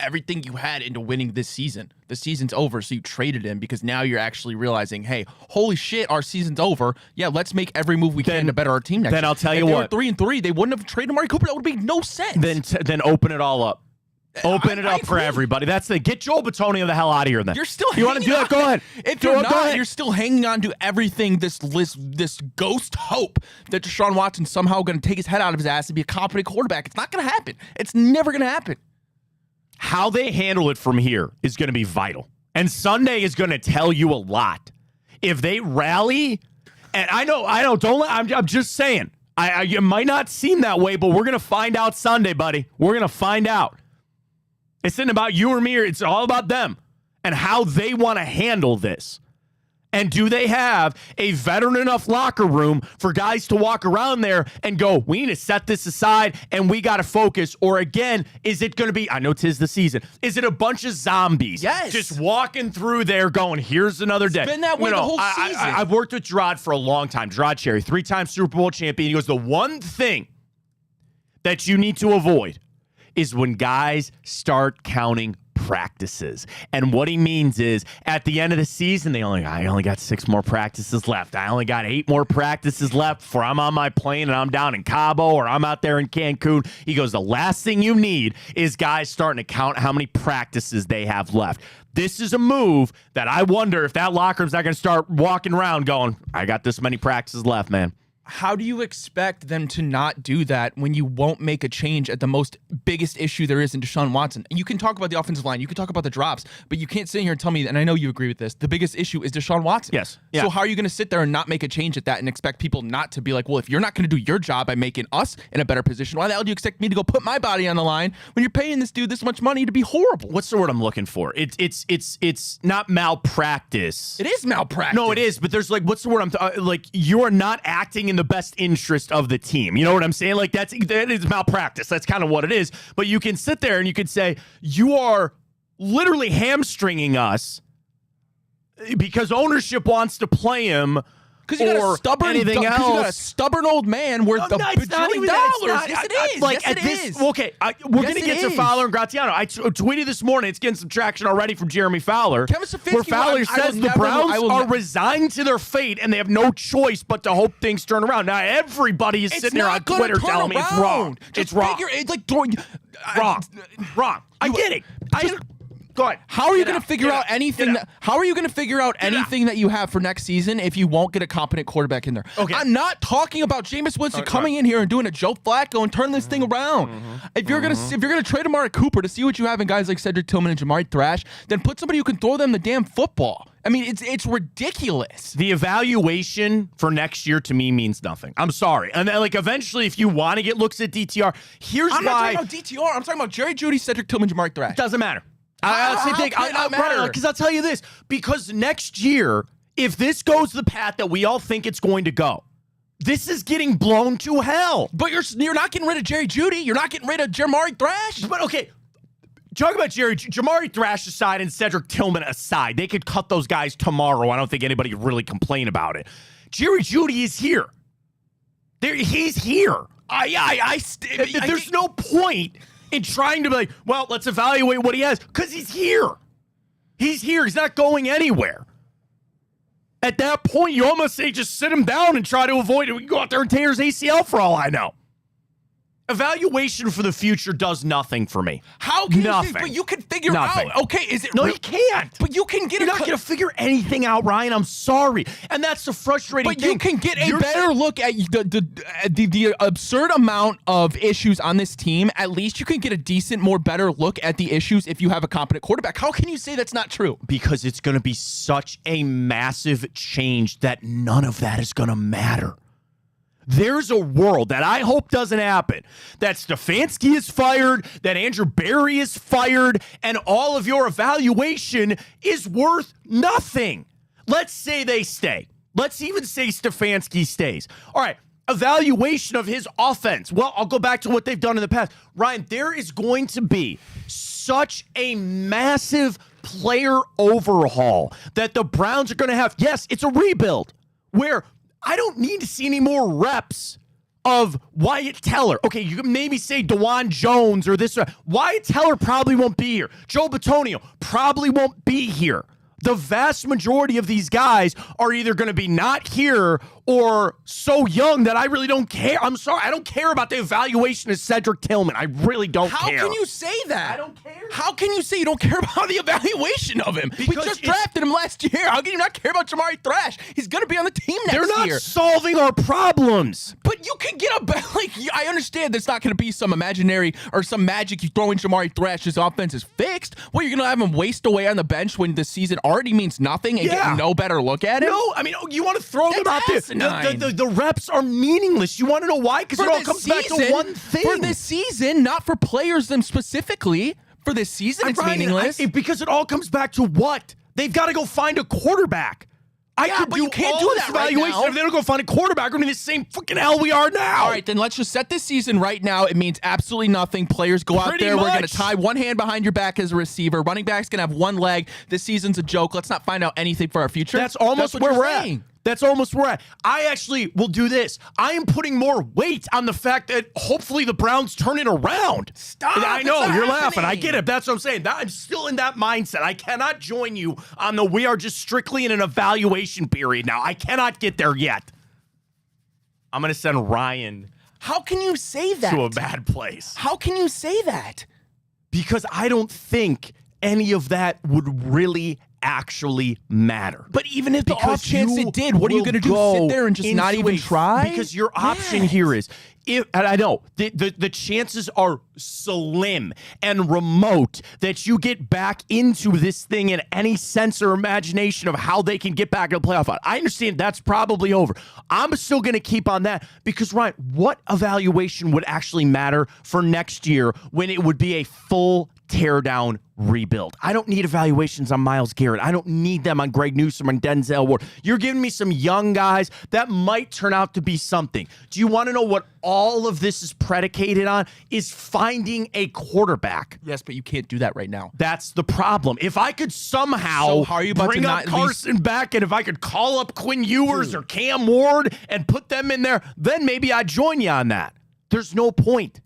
everything you had into winning this season. The season's over, so you traded him because now you're actually realizing, hey, holy shit, our season's over. Yeah, let's make every move we can to better our team next year. Then I'll tell you what. If they were 3-3, they wouldn't have traded Amari Cooper. That would make no sense. Then open it all up. Open it up for everybody. That's get Joel Bitonio the hell out of here. Then you're still. You want to do that? Go ahead. If you're not, you're still hanging on to everything. This ghost hope that Deshaun Watson's somehow going to take his head out of his ass and be a competent quarterback. It's not going to happen. It's never going to happen. how they handle it from here is going to be vital. And Sunday is going to tell you a lot. If they rally, and I'm just saying, it might not seem that way, but we're going to find out Sunday, buddy. We're going to find out. It's not about you or me. It's all about them and how they want to handle this. And do they have a veteran enough locker room for guys to walk around there and go, we need to set this aside and we got to focus? Or again, is it going to be, I know 'tis the season, is it a bunch of zombies just walking through there going, here's another day? It's been that way the whole season. I've worked with Gerard for a long time. Gerard Cherry, 3-time Super Bowl champion. He goes, the one thing that you need to avoid is when guys start counting practices. And what he means is at the end of the season, I only got 6 more practices left. I only got 8 more practices left before I'm on my plane and I'm down in Cabo or I'm out there in Cancun. He goes, the last thing you need is guys starting to count how many practices they have left. This is a move that I wonder if that locker room's not going to start walking around going, I got this many practices left, man. How do you expect them to not do that when you won't make a change at the most biggest issue there is in Deshaun Watson? You can talk about the offensive line, you can talk about the drops, but you can't sit here and tell me, and I know you agree with this, the biggest issue is Deshaun Watson. Yes. Yeah. So how are you going to sit there and not make a change at that and expect people not to be like, well, if you're not going to do your job by making us in a better position, why the hell do you expect me to go put my body on the line when you're paying this dude this much money to be horrible? What's the word I'm looking for? It's not malpractice. It is malpractice. No, it is, but there's what's the word you're not acting in the best interest of the team. You know what I'm saying? That is malpractice. That's kind of what it is. But you can sit there and you could say, you are literally hamstringing us because ownership wants to play him. Because you got a stubborn old man worth a bajillion dollars. Yes, it is. Okay, we're going to get to Fowler and Graziano. I tweeted this morning. It's getting some traction already from Jeremy Fowler. Kevin Stefanski, where Fowler says the Browns are resigned to their fate and they have no choice but to hope things turn around. Now, everybody is sitting there on Twitter telling me it's wrong. It's wrong. Wrong. I get it. Go ahead. How are you going to figure out anything? How are you going to figure out anything that you have for next season if you won't get a competent quarterback in there? Okay. I'm not talking about Jameis Winston coming in here and doing a Joe Flacco and turning this thing around. If you're gonna trade Amari Cooper to see what you have in guys like Cedric Tillman and Jamari Thrash, then put somebody who can throw them the damn football. I mean, it's ridiculous. The evaluation for next year to me means nothing. I'm sorry. And then, eventually, if you want to get looks at DTR, I'm not talking about DTR. I'm talking about Jerry Jeudy, Cedric Tillman, Jamari Thrash. It doesn't matter. Because I'll tell you this. Because next year, if this goes the path that we all think it's going to go, this is getting blown to hell. But you're not getting rid of Jerry Jeudy. You're not getting rid of Jamari Thrash. But okay, talk about Jamari Thrash aside and Cedric Tillman aside. They could cut those guys tomorrow. I don't think anybody would really complain about it. Jerry Jeudy is here. He's here. There's no point in trying to be like, well, let's evaluate what he has, because he's here. He's here. He's not going anywhere. At that point, you almost say just sit him down and try to avoid it. We can go out there and tear his ACL for all I know. Evaluation for the future does nothing for me. How can you? But you can figure out. Okay, is it? No, you can't. But you can get. You're not going to figure anything out, Ryan. I'm sorry, and that's the frustrating thing. But you can get a better look at the absurd amount of issues on this team. At least you can get a decent, better look at the issues if you have a competent quarterback. How can you say that's not true? Because it's going to be such a massive change that none of that is going to matter. There's a world that I hope doesn't happen, that Stefanski is fired, that Andrew Berry is fired, and all of your evaluation is worth nothing. Let's say they stay. Let's even say Stefanski stays. All right, evaluation of his offense. Well, I'll go back to what they've done in the past. Ryan, there is going to be such a massive player overhaul that the Browns are going to have. Yes, it's a rebuild where I don't need to see any more reps of Wyatt Teller. Okay, you can maybe say DeJuan Jones or this. Wyatt Teller probably won't be here. Joe Bitonio probably won't be here. The vast majority of these guys are either going to be not here or so young that I really don't care. I'm sorry. I don't care about the evaluation of Cedric Tillman. I really don't care. How can you say that? I don't care. How can you say you don't care about the evaluation of him? Because we just drafted him last year. How can you not care about Jamari Thrash? He's going to be on the team next year. They're not solving our problems. But You can get I understand there's not going to be some imaginary or some magic you throw in Jamari Thrash's offense is fixed. Well, you're going to have him waste away on the bench when the season already means nothing and get no better look at him? No, I mean, you want to throw them out there. The reps are meaningless. You want to know why? Because it all comes back to one thing. For this season, not for players them specifically. For this season, it's meaningless. Because it all comes back to what? They've got to go find a quarterback. But you can't do that right now. If they don't go find a quarterback, we're in the same freaking hell we are now. All right, then let's just set this season right now. It means absolutely nothing. Players go out there. We're going to tie one hand behind your back as a receiver. Running back's going to have one leg. This season's a joke. Let's not find out anything for our future. That's almost where we're at. That's almost where we're at. I actually will do this. I am putting more weight on the fact that hopefully the Browns turn it around. Stop. I know, you're laughing. I get it. That's what I'm saying. I'm still in that mindset. I cannot join you on the we are just strictly in an evaluation period now. I cannot get there yet. I'm going to send Ryan. How can you say that? To a bad place. How can you say that? Because I don't think any of that would really actually matter. But even if the off chance it did, what are you going to do? Sit there and just not even try? Because your option here is, and I know, the chances are slim and remote that you get back into this thing in any sense or imagination of how they can get back in the playoff. I understand that's probably over. I'm still going to keep on that because, Ryan, what evaluation would actually matter for next year when it would be a full teardown rebuild? I don't need evaluations on Myles Garrett. I don't need them on Greg Newsome and Denzel Ward. You're giving me some young guys that might turn out to be something. Do you want to know what all of this is predicated on? Is finding a quarterback. Yes, but you can't do that right now. That's the problem. If I could somehow bring up Carson back, and if I could call up Quinn Ewers or Cam Ward and put them in there, then maybe I'd join you on that. There's no point.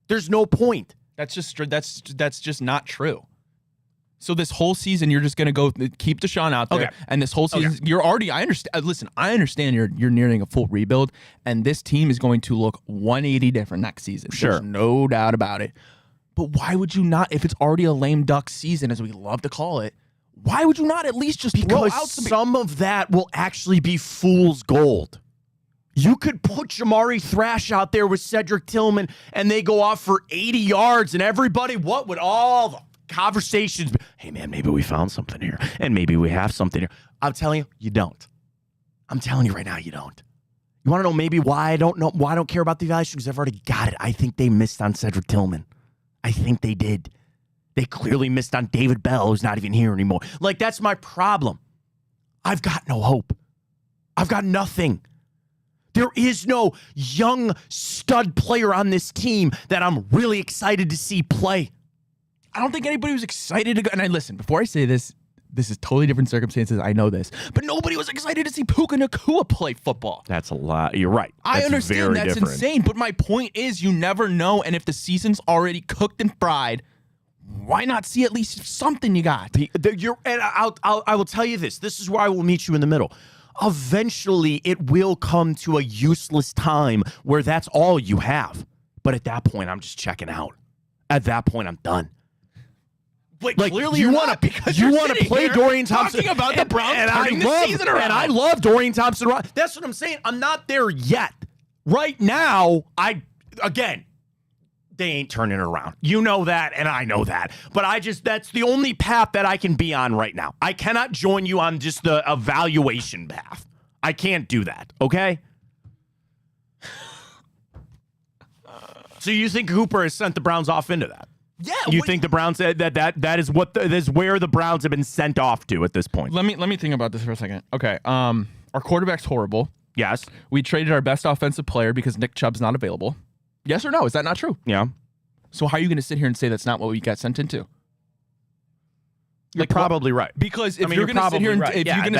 There's no point. That's just not true. So this whole season, you're just going to go keep Deshaun out there, and this whole season, you're already. I understand. Listen, I understand you're nearing a full rebuild, and this team is going to look 180 different next season. Sure, there's no doubt about it. But why would you not? If it's already a lame duck season, as we love to call it, why would you not at least just throw out some of that will actually be fool's gold. You could put Jamari Thrash out there with Cedric Tillman and they go off for 80 yards and everybody, what would all the conversations be? Hey, man, maybe we found something here and maybe we have something here. I'm telling you, you don't. I'm telling you right now, you don't. You want to know maybe why I don't know, why I don't care about the evaluation? Because I've already got it. I think they missed on Cedric Tillman. I think they did. They clearly missed on David Bell, who's not even here anymore. Like, that's my problem. I've got no hope. I've got nothing. There is no young stud player on this team that I'm really excited to see play. I don't think anybody was excited to go. And listen, before I say this is totally different circumstances. I know this. But nobody was excited to see Puka Nacua play football. That's a lot. You're right. I understand that's insane. But my point is you never know. And if the season's already cooked and fried, why not see at least something you got? And I will tell you this. This is where I will meet you in the middle. Eventually, it will come to a useless time where that's all you have. But at that point, I'm just checking out. At that point, I'm done. Like clearly you want to play Dorian Thompson talking about the Browns turning the season around. And I love Dorian Thompson. That's what I'm saying. I'm not there yet. Right now, they ain't turning it around. You know that, and I know that. But that's the only path that I can be on right now. I cannot join you on just the evaluation path. I can't do that, okay? So you think Cooper has sent the Browns off into that? Yeah. You think the Browns said that is where the Browns have been sent off to at this point? Let me think about this for a second. Okay. Our quarterback's horrible. Yes. We traded our best offensive player because Nick Chubb's not available. Yes or no? Is that not true? Yeah. So how are you going to sit here and say that's not what we got sent into? You're probably right. Because if you're going to sit here and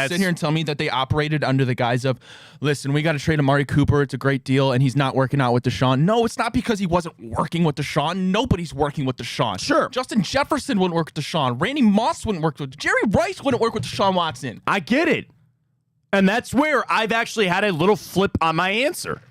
sit here and tell me that they operated under the guise of, listen, we got to trade Amari Cooper. It's a great deal, and he's not working out with Deshaun. No, it's not because he wasn't working with Deshaun. Nobody's working with Deshaun. Sure. Justin Jefferson wouldn't work with Deshaun. Randy Moss wouldn't work with Jerry Rice wouldn't work with Deshaun Watson. I get it. And that's where I've actually had a little flip on my answer.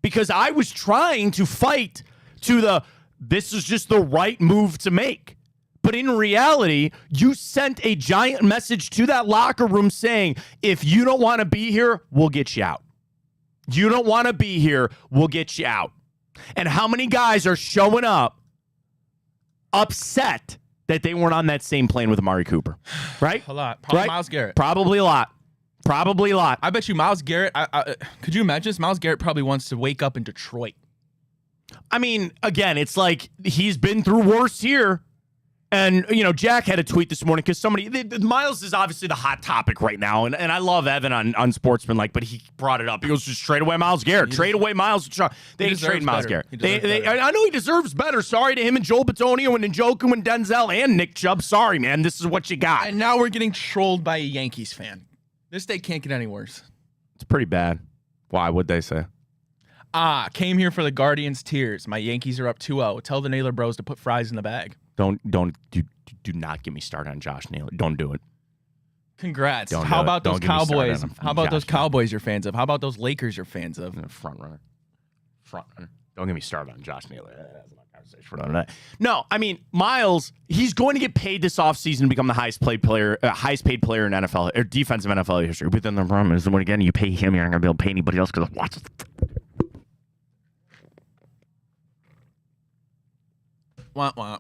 Because I was trying to fight to this is just the right move to make. But in reality, you sent a giant message to that locker room saying, if you don't want to be here, we'll get you out. You don't want to be here. We'll get you out. And how many guys are showing up upset that they weren't on that same plane with Amari Cooper? Right? A lot. Probably right? Myles Garrett. Probably a lot. Probably a lot. I bet you Myles Garrett, could you imagine this? Myles Garrett probably wants to wake up in Detroit. I mean, again, it's like he's been through worse here. And, Jack had a tweet this morning because Myles is obviously the hot topic right now. And I love Evan on Sportsmanlike, but he brought it up. He goes, just trade away Myles Garrett. Trade away Myles. They ain't trading Myles Garrett. I know he deserves better. Sorry to him and Joel Bitonio and Njoku and Denzel and Nick Chubb. Sorry, man. This is what you got. And now we're getting trolled by a Yankees fan. This day can't get any worse. It's pretty bad. Why? What'd they say? Came here for the Guardians' tears. My Yankees are up 2-0. Tell the Naylor bros to put fries in the bag. Do not get me started on Josh Naylor. Don't do it. Congrats. How about those Cowboys? How about those Cowboys you're fans of? How about those Lakers you're fans of? Front runner. Don't get me started on Josh Naylor. That's not a conversation for another day. No, I mean, Myles, he's going to get paid this offseason to become the highest paid player in NFL or defensive NFL history. But then the problem is when again you pay him, you're not going to be able to pay anybody else because watch. Wah, wah.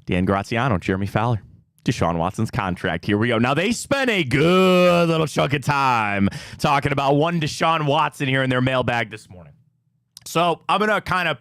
Dan Graziano, Jeremy Fowler, Deshaun Watson's contract. Here we go. Now, they spent a good little chunk of time talking about one Deshaun Watson here in their mailbag this morning. So I'm going to kind of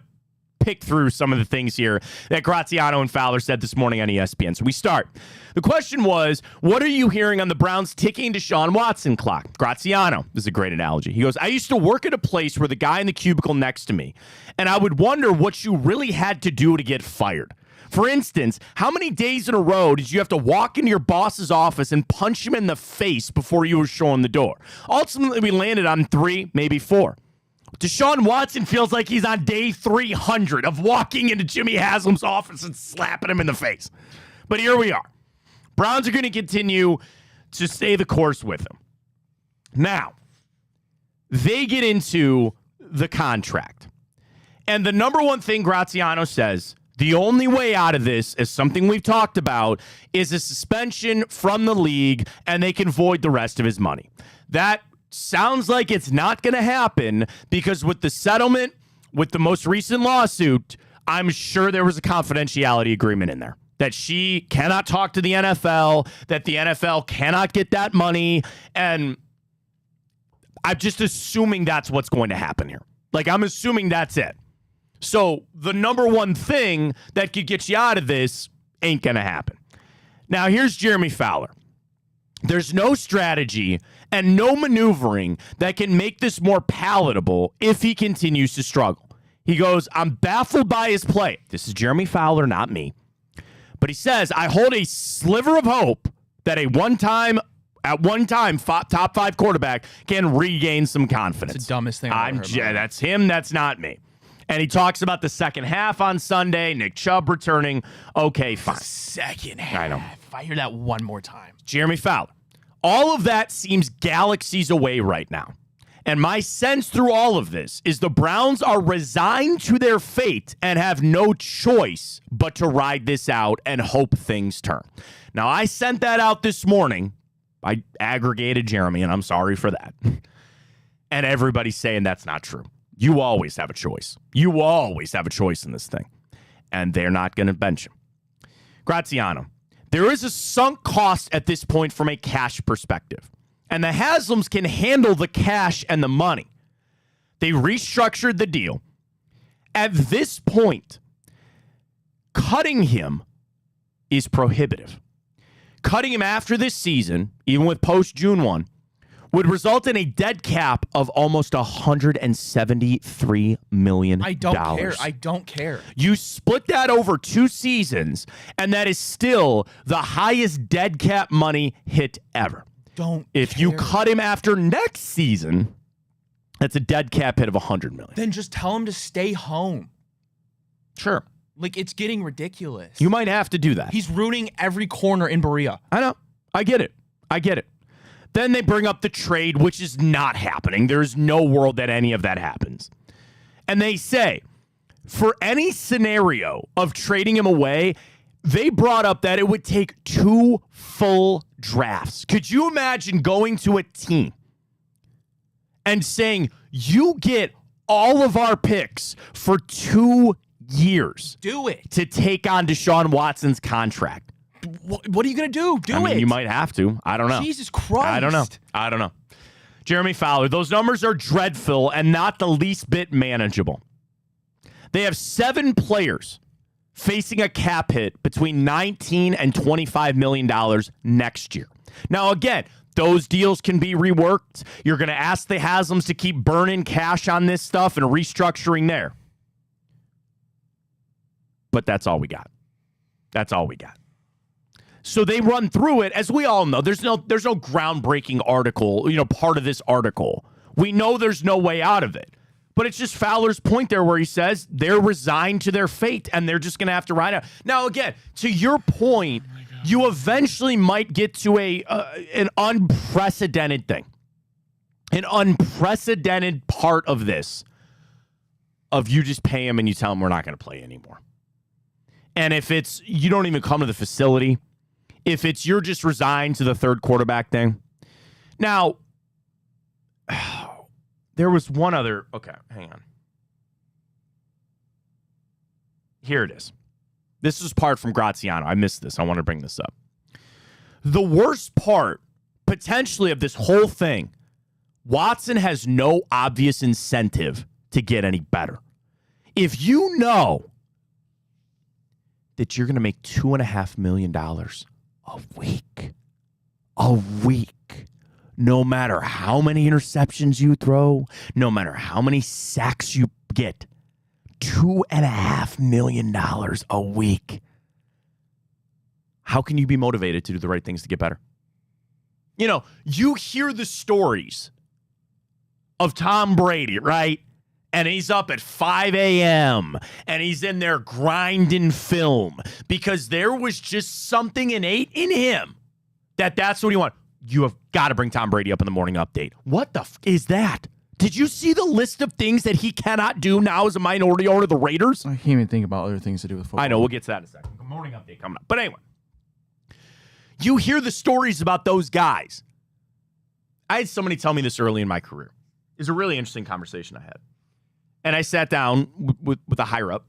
pick through some of the things here that Graziano and Fowler said this morning on ESPN. So we start. The question was, what are you hearing on the Browns ticking Deshaun Watson clock? Graziano, this is a great analogy. He goes, I used to work at a place where the guy in the cubicle next to me, and I would wonder what you really had to do to get fired. For instance, how many days in a row did you have to walk into your boss's office and punch him in the face before you were shown the door? Ultimately, we landed on 3, maybe 4. Deshaun Watson feels like he's on day 300 of walking into Jimmy Haslam's office and slapping him in the face. But here we are. Browns are going to continue to stay the course with him. Now, they get into the contract. And the number one thing Graziano says, the only way out of this is something we've talked about, is a suspension from the league, and they can void the rest of his money. That sounds like it's not going to happen because with the settlement, with the most recent lawsuit, I'm sure there was a confidentiality agreement in there that she cannot talk to the NFL, that the NFL cannot get that money, and I'm just assuming that's what's going to happen here. Like, I'm assuming that's it. So the number one thing that could get you out of this ain't going to happen. Now, here's Jeremy Fowler. There's no strategy and no maneuvering that can make this more palatable if he continues to struggle. He goes, I'm baffled by his play. This is Jeremy Fowler, not me. But he says, I hold a sliver of hope that at one time, top 5 quarterback can regain some confidence. That's the dumbest thing I've ever heard. That's him. That's not me. And he talks about the second half on Sunday, Nick Chubb returning. Okay, fine. Second half. I know. If I hear that one more time. Jeremy Fowler. All of that seems galaxies away right now. And my sense through all of this is the Browns are resigned to their fate and have no choice but to ride this out and hope things turn. Now, I sent that out this morning. I aggregated Jeremy, and I'm sorry for that. And everybody's saying that's not true. You always have a choice. You always have a choice in this thing. And they're not going to bench him. Graziano, there is a sunk cost at this point from a cash perspective. And the Haslams can handle the cash and the money. They restructured the deal. At this point, cutting him is prohibitive. Cutting him after this season, even with post-June 1, would result in a dead cap of almost $173 million. I don't care. You split that over 2 seasons, and that is still the highest dead cap money hit ever. If you cut him after next season, that's a dead cap hit of $100 million. Then just tell him to stay home. Sure. Like, it's getting ridiculous. You might have to do that. He's ruining every corner in Berea. I know. I get it. Then they bring up the trade, which is not happening. There's no world that any of that happens. And they say, for any scenario of trading him away, they brought up that it would take 2 full drafts. Could you imagine going to a team and saying, you get all of our picks for 2 years? Do it. To take on Deshaun Watson's contract. What are you going to do? I mean, you might have to. I don't know. Jesus Christ. I don't know. Jeremy Fowler, those numbers are dreadful and not the least bit manageable. They have 7 players facing a cap hit between $19 and $25 million next year. Now, again, those deals can be reworked. You're going to ask the Haslam's to keep burning cash on this stuff and restructuring there. But that's all we got. That's all we got. So they run through it, as we all know. There's no groundbreaking article, part of this article. We know there's no way out of it. But it's just Fowler's point there where he says they're resigned to their fate and they're just going to have to ride out. Now, again, to your point, you eventually might get to an unprecedented thing. An unprecedented part of this, of you just pay him and you tell him we're not going to play anymore. And if it's you don't even come to the facility, if it's you're just resigned to the third quarterback thing. Now, there was one other. Okay, hang on. Here it is. This is part from Graziano. I missed this. I want to bring this up. The worst part, potentially, of this whole thing, Watson has no obvious incentive to get any better. If you know that you're going to make $2.5 million a week, no matter how many interceptions you throw, no matter how many sacks you get, $2.5 million a week. How can you be motivated to do the right things to get better? You hear the stories of Tom Brady, right? And he's up at 5 a.m. and he's in there grinding film because there was just something innate in him that's what he wanted. You have got to bring Tom Brady up in the morning update. What the is that? Did you see the list of things that he cannot do now as a minority owner of the Raiders? I can't even think about other things to do with football. I know. We'll get to that in a second. Good morning update coming up. But anyway, you hear the stories about those guys. I had somebody tell me this early in my career. It was a really interesting conversation I had. And I sat down with a higher up.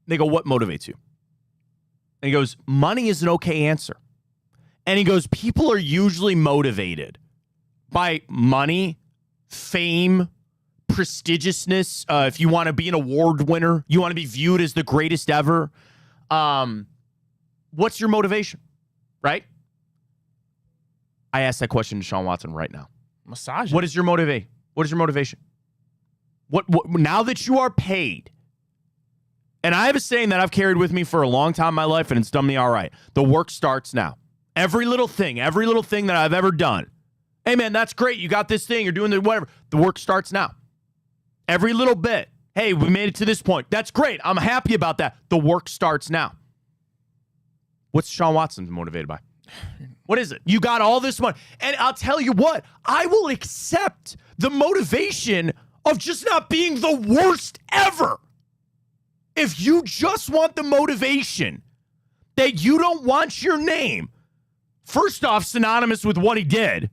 They go, what motivates you? And he goes, money is an okay answer. And he goes, people are usually motivated by money, fame, prestigiousness. If you want to be an award winner, you want to be viewed as the greatest ever. What's your motivation? Right? I asked that question to Sean Watson right now. Massage. What is your motivation? What is your motivation? What now that you are paid, and I have a saying that I've carried with me for a long time in my life, and it's done me all right. The work starts now. Every little thing that I've ever done. Hey, man, that's great. You got this thing. You're doing the whatever. The work starts now. Every little bit. Hey, we made it to this point. That's great. I'm happy about that. The work starts now. What's Sean Watson motivated by? What is it? You got all this money. And I'll tell you what, I will accept the motivation of just not being the worst ever. If you just want the motivation that you don't want your name, first off, synonymous with what he did,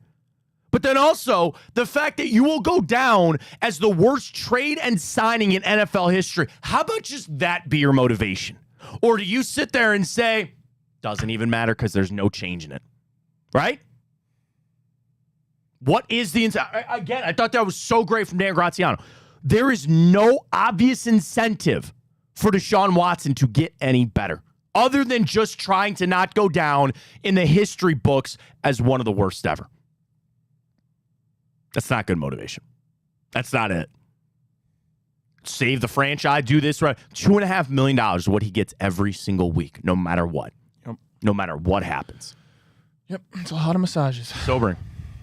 but then also the fact that you will go down as the worst trade and signing in NFL history, how about just that be your motivation? Or do you sit there and say, doesn't even matter because there's no change in it, right? What is the again? I thought that was so great from Dan Graziano. There is no obvious incentive for Deshaun Watson to get any better, other than just trying to not go down in the history books as one of the worst ever. That's not good motivation. That's not it. Save the franchise, do this right. $2.5 million is what he gets every single week, no matter what. Yep. No matter what happens. Yep, it's a lot of massages. Sobering.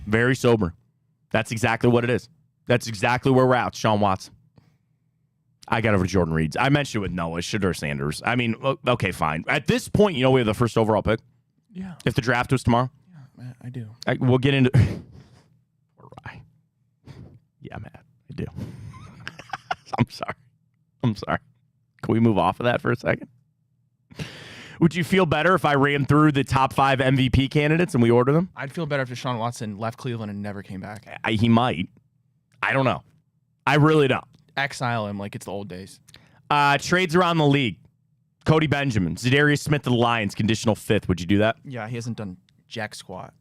Very sober. That's exactly what it is. That's exactly where we're at, Sean Watson. I got over Jordan Reed. I mentioned it with Noah, Shedeur Sanders. I mean, okay, fine. At this point, we have the first overall pick. Yeah. If the draft was tomorrow. Yeah, man, I do. We'll get into... Yeah, man, I do. I'm sorry. Can we move off of that for a second? Would you feel better if I ran through the top 5 MVP candidates and we order them? I'd feel better if Deshaun Watson left Cleveland and never came back. He might. I don't know. I really don't. Exile him like it's the old days. Trades around the league. Cody Benjamin, Zadarius Smith to the Lions, conditional 5th. Would you do that? Yeah, he hasn't done jack squat.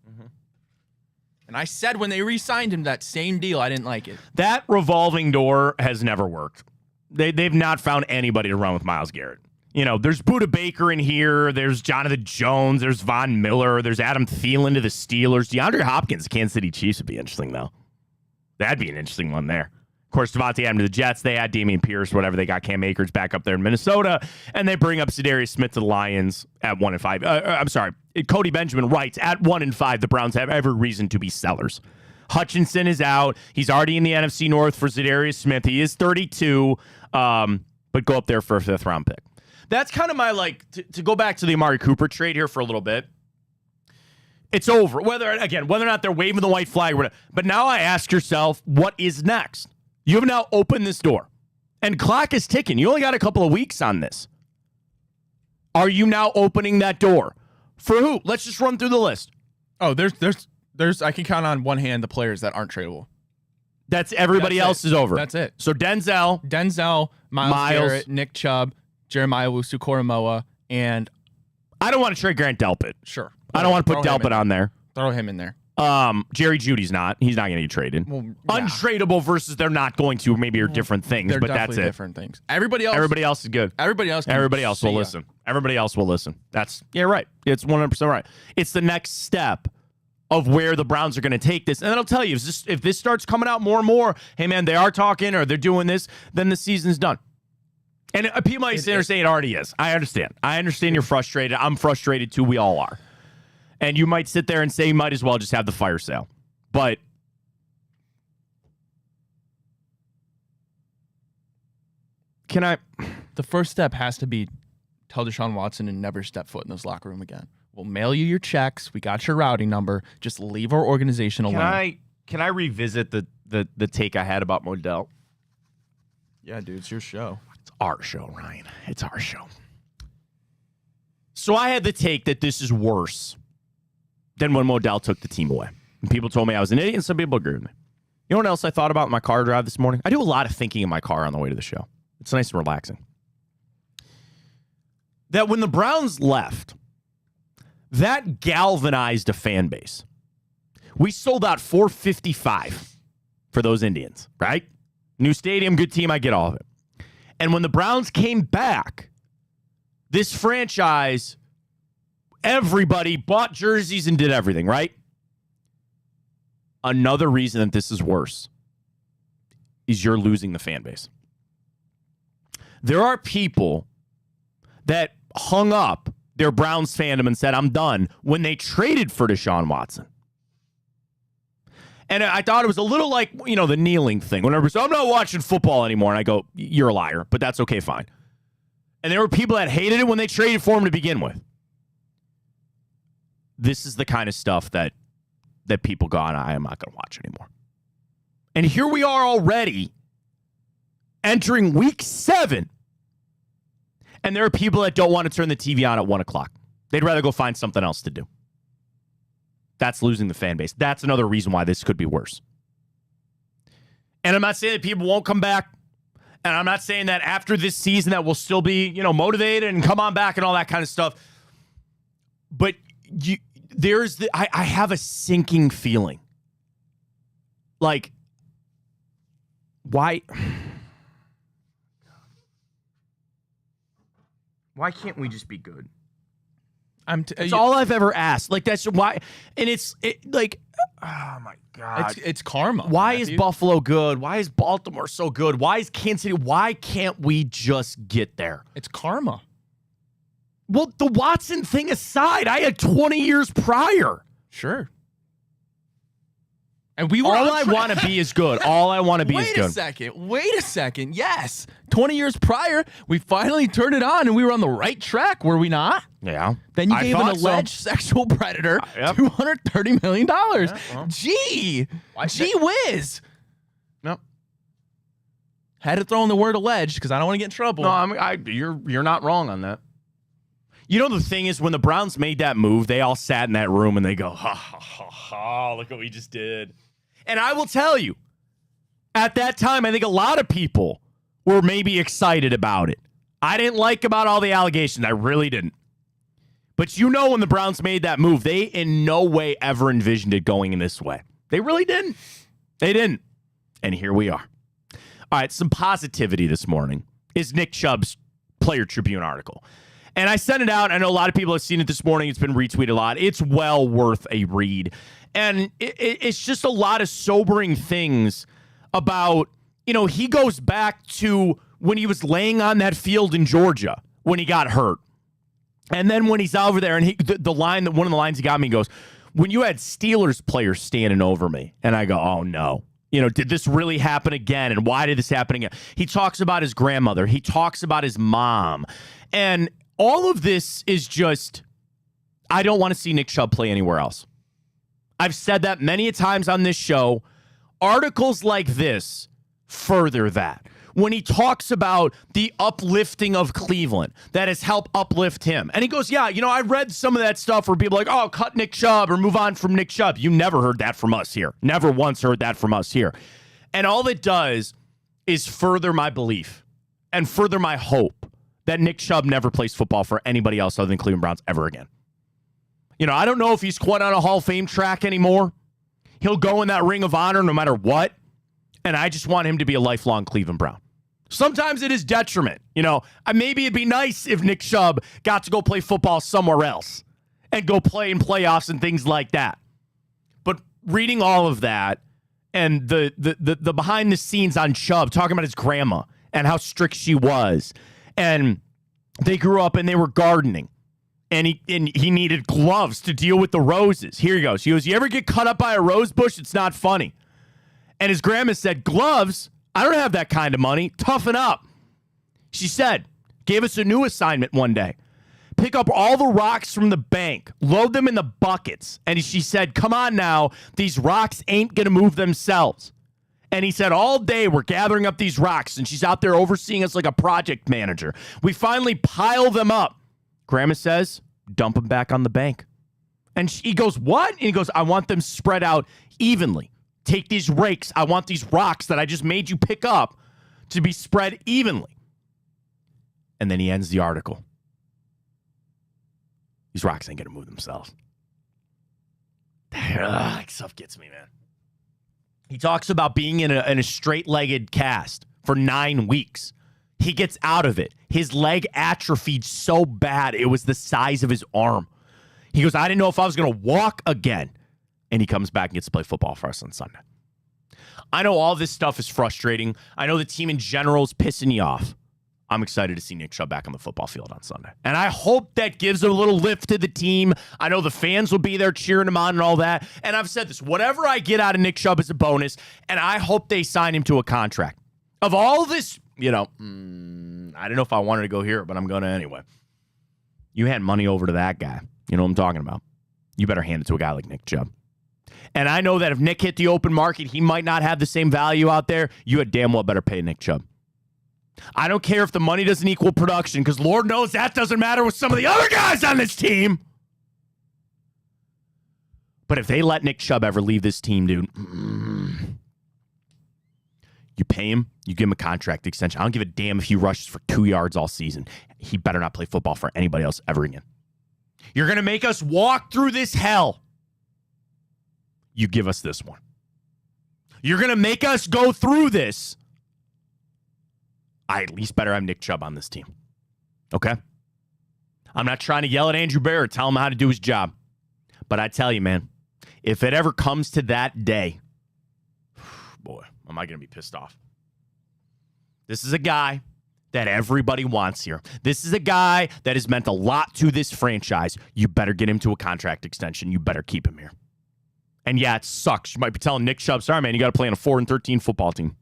And I said when they re-signed him that same deal, I didn't like it. That revolving door has never worked. They've not found anybody to run with Myles Garrett. You know, there's Budda Baker in here. There's Jonathan Jones. There's Von Miller. There's Adam Thielen to the Steelers. DeAndre Hopkins, Kansas City Chiefs would be interesting, though. That'd be an interesting one there. Of course, Devontae Adams to the Jets. They had Dameon Pierce, whatever. They got Cam Akers back up there in Minnesota. And they bring up Zadarius Smith to the Lions at 1-5. I'm sorry. Cody Benjamin writes, at 1-5, the Browns have every reason to be sellers. Hutchinson is out. He's already in the NFC North for Zadarius Smith. He is 32, but go up there for a 5th-round pick. That's kind of my, to go back to the Amari Cooper trade here for a little bit. It's over. Whether or not they're waving the white flag. But now I ask yourself, what is next? You have now opened this door. And clock is ticking. You only got a couple of weeks on this. Are you now opening that door? For who? Let's just run through the list. Oh, there's I can count on one hand the players that aren't tradable. That's everybody else is over. That's it. So Denzel, Myles Garrett, Nick Chubb, Jeremiah Owusu-Koramoah, and I don't want to trade Grant Delpit. Sure. I don't want to put Delpit on there. Throw him in there. Jerry Judy's not. He's not going to get traded. Well, yeah. Untradeable versus they're not going to. Maybe are different things, They're but that's definitely it. different things. Everybody else is good. Everybody else will listen. Everybody else will listen. That's right. It's 100% right. It's the next step of where the Browns are going to take this. And then I'll tell you, if this starts coming out more and more, hey man, they are talking or they're doing this, then the season's done. And people might say it already is. I understand. You're frustrated. I'm frustrated too. We all are. And you might sit there and say you might as well just have the fire sale. But the first step has to be tell Deshaun Watson to never step foot in this locker room again. We'll mail you your checks. We got your routing number. Just leave our organization alone. Can I revisit the take I had about Modell? Yeah, dude, it's your show. It's our show, Ryan. It's our show. So I had the take that this is worse than when Modell took the team away. And people told me I was an idiot, and some people agree with me. You know what else I thought about in my car drive this morning? I do a lot of thinking in my car on the way to the show. It's nice and relaxing. That when the Browns left, that galvanized a fan base. We sold out 455 for those Indians, right? New stadium, good team, I get all of it. And when the Browns came back, this franchise, everybody bought jerseys and did everything, right? Another reason that this is worse is you're losing the fan base. There are people that hung up their Browns fandom and said, I'm done, when they traded for Deshaun Watson. And I thought it was a little like, the kneeling thing. Whenever I'm not watching football anymore, and I go, you're a liar, but that's okay, fine. And there were people that hated it when they traded for him to begin with. This is the kind of stuff that people go, I am not going to watch anymore. And here we are already entering week 7. And there are people that don't want to turn the TV on at 1 o'clock. They'd rather go find something else to do. That's losing the fan base. That's another reason why this could be worse. And I'm not saying that people won't come back. And I'm not saying that after this season that we'll still be, motivated and come on back and all that kind of stuff. But I have a sinking feeling. Like, why can't we just be good? It's all I've ever asked. Like, that's why. And oh my God. It's karma. Why is Buffalo good? Why is Baltimore so good? Why is Kansas City? Why can't we just get there? It's karma. Well, the Watson thing aside, I had 20 years prior. Sure. And we were all I want to be is good. All I want to be is good. Wait a second. Yes. 20 years prior, we finally turned it on and we were on the right track, were we not? Yeah. Then you gave an alleged sexual predator $230 million. Yeah, well. Gee whiz. Yep. Had to throw in the word alleged because I don't want to get in trouble. No, you're not wrong on that. You know, the thing is, when the Browns made that move, they all sat in that room and they go, ha, ha, ha, ha, look what we just did. And I will tell you, at that time, I think a lot of people were maybe excited about it. I didn't like about all the allegations. I really didn't. But you know, when the Browns made that move, they in no way ever envisioned it going in this way. They really didn't. They didn't. And here we are. All right, some positivity this morning is Nick Chubb's Player Tribune article. And I sent it out. I know a lot of people have seen it this morning. It's been retweeted a lot. It's well worth a read. And it's just a lot of sobering things about, you know, he goes back to when he was laying on that field in Georgia when he got hurt. And then when he's over there, and one of the lines he got me goes, when you had Steelers players standing over me, and I go, oh no. You know, did this really happen again? And why did this happen again? He talks about his grandmother. He talks about his mom. And all of this is just, I don't want to see Nick Chubb play anywhere else. I've said that many times on this show. Articles like this further that. When he talks about the uplifting of Cleveland, that has helped uplift him. And he goes, yeah, you know, I read some of that stuff where people are like, oh, cut Nick Chubb or move on from Nick Chubb. You never heard that from us here. Never once heard that from us here. And all it does is further my belief and further my hope that Nick Chubb never plays football for anybody else other than Cleveland Browns ever again. You know, I don't know if he's quite on a Hall of Fame track anymore. He'll go in that Ring of Honor no matter what. And I just want him to be a lifelong Cleveland Brown. Sometimes it is detriment. You know, maybe it'd be nice if Nick Chubb got to go play football somewhere else and go play in playoffs and things like that. But reading all of that and the behind the scenes on Chubb, talking about his grandma and how strict she was, and they grew up and they were gardening, and he needed gloves to deal with the roses. Here he goes. He goes, you ever get cut up by a rose bush? It's not funny. And his grandma said, gloves? I don't have that kind of money. Toughen up. She said, gave us a new assignment one day. Pick up all the rocks from the bank, load them in the buckets. And she said, come on now, these rocks ain't going to move themselves. And he said, all day we're gathering up these rocks, and she's out there overseeing us like a project manager. We finally pile them up. Grandma says, dump them back on the bank. And he goes, what? And he goes, I want them spread out evenly. Take these rakes. I want these rocks that I just made you pick up to be spread evenly. And then he ends the article. These rocks ain't going to move themselves. That stuff gets me, man. He talks about being in a straight-legged cast for 9 weeks. He gets out of it. His leg atrophied so bad, it was the size of his arm. He goes, I didn't know if I was going to walk again. And he comes back and gets to play football for us on Sunday. I know all this stuff is frustrating. I know the team in general is pissing you off. I'm excited to see Nick Chubb back on the football field on Sunday. And I hope that gives a little lift to the team. I know the fans will be there cheering him on and all that. And I've said this, whatever I get out of Nick Chubb is a bonus, and I hope they sign him to a contract. Of all this, you know, I don't know if I wanted to go here, but I'm going to anyway. You hand money over to that guy. You know what I'm talking about. You better hand it to a guy like Nick Chubb. And I know that if Nick hit the open market, he might not have the same value out there. You had damn well better pay Nick Chubb. I don't care if the money doesn't equal production, because Lord knows that doesn't matter with some of the other guys on this team. But if they let Nick Chubb ever leave this team, dude, you pay him, you give him a contract extension. I don't give a damn if he rushes for 2 yards all season. He better not play football for anybody else ever again. You're going to make us walk through this hell. You give us this one. You're going to make us go through this. I at least better have Nick Chubb on this team. Okay? I'm not trying to yell at Andrew Bear or tell him how to do his job. But I tell you, man, if it ever comes to that day, boy, am I going to be pissed off. This is a guy that everybody wants here. This is a guy that has meant a lot to this franchise. You better get him to a contract extension. You better keep him here. And yeah, it sucks. You might be telling Nick Chubb, sorry, man, you got to play on a 4-13 football team.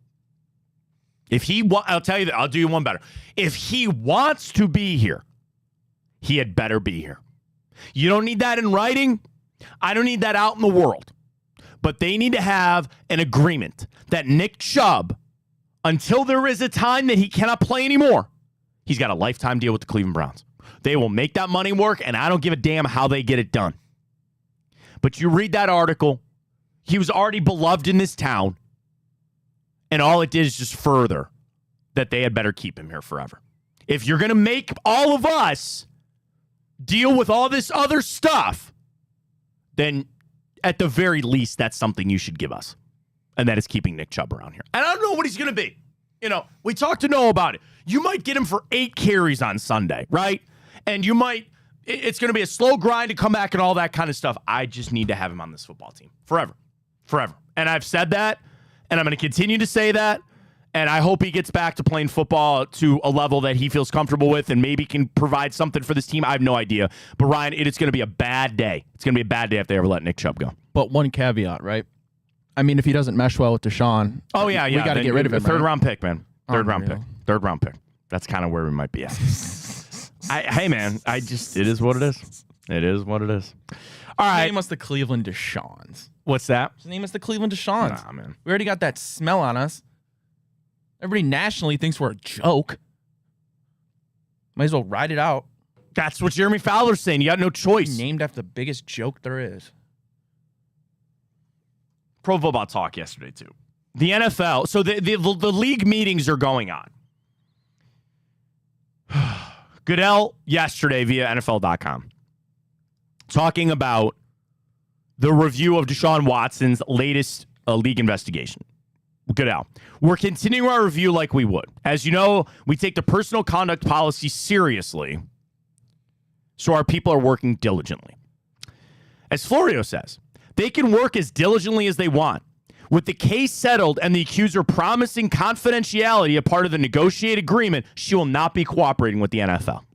I'll tell you that. I'll do you one better. If he wants to be here, he had better be here. You don't need that in writing. I don't need that out in the world. But they need to have an agreement that Nick Chubb, until there is a time that he cannot play anymore, he's got a lifetime deal with the Cleveland Browns. They will make that money work, and I don't give a damn how they get it done. But you read that article, he was already beloved in this town, and all it did is just further that they had better keep him here forever. If you're going to make all of us deal with all this other stuff, then at the very least, that's something you should give us. And that is keeping Nick Chubb around here. And I don't know what he's going to be. You know, we talked to Noah about it. You might get him for 8 carries on Sunday, right? And it's going to be a slow grind to come back and all that kind of stuff. I just need to have him on this football team forever. And I've said that, and I'm going to continue to say that. And I hope he gets back to playing football to a level that he feels comfortable with and maybe can provide something for this team. I have no idea. But, Ryan, it's going to be a bad day. It's going to be a bad day if they ever let Nick Chubb go. But one caveat, right? I mean, if he doesn't mesh well with Deshaun, we got to get rid of him. Third-round pick, man. Third-round pick. That's kind of where we might be at. Hey, man, it is what it is. It is what it is. All right. His name was the Cleveland Deshaun's. What's that? His name is the Cleveland Deshaun's. Nah, man. We already got that smell on us. Everybody nationally thinks we're a joke. Might as well ride it out. That's what Jeremy Fowler's saying. You got no choice. Named after the biggest joke there is. Pro Football Talk yesterday, too. The NFL. So the league meetings are going on. Goodell yesterday via NFL.com talking about the review of Deshaun Watson's latest league investigation. Goodell, we're continuing our review like we would. As you know, we take the personal conduct policy seriously, so our people are working diligently. As Florio says, they can work as diligently as they want. With the case settled and the accuser promising confidentiality a part of the negotiated agreement, she will not be cooperating with the NFL.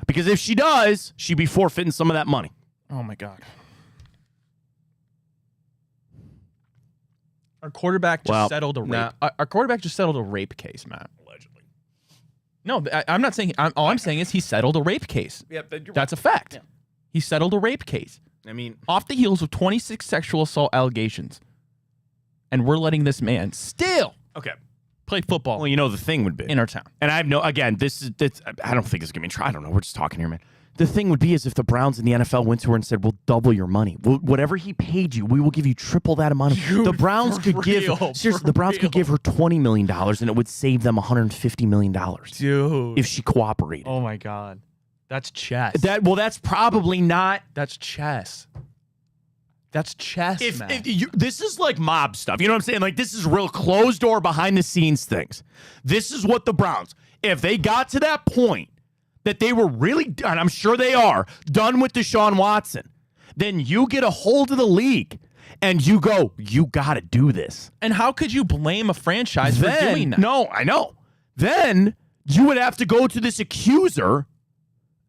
Because if she does, she'd be forfeiting some of that money. Oh, my God. Our quarterback just settled a rape. Our quarterback just settled a rape case, Matt. Allegedly. No, I'm not saying. All I'm saying is he settled a rape case. Yeah, that's a fact. Yeah. He settled a rape case. I mean, off the heels of 26 sexual assault allegations, and we're letting this man still play football. Well, you know the thing would be in our town, and I have no. Again, this I don't think it's gonna be tried. I don't know. We're just talking here, man. The thing would be is if the Browns and the NFL went to her and said, "We'll double your money. Whatever he paid you, we will give you triple that amount." The Browns could give her $20 million, and it would save them $150 million, dude, if she cooperated. Oh my God, that's chess. That's probably not. That's chess. That's chess. This is like mob stuff. You know what I'm saying? Like, this is real closed door, behind the scenes things. This is what the Browns, if they got to that point that they were really, and I'm sure they are, done with Deshaun Watson, then you get a hold of the league and you go, you got to do this. And how could you blame a franchise for doing that? No, I know. Then you would have to go to this accuser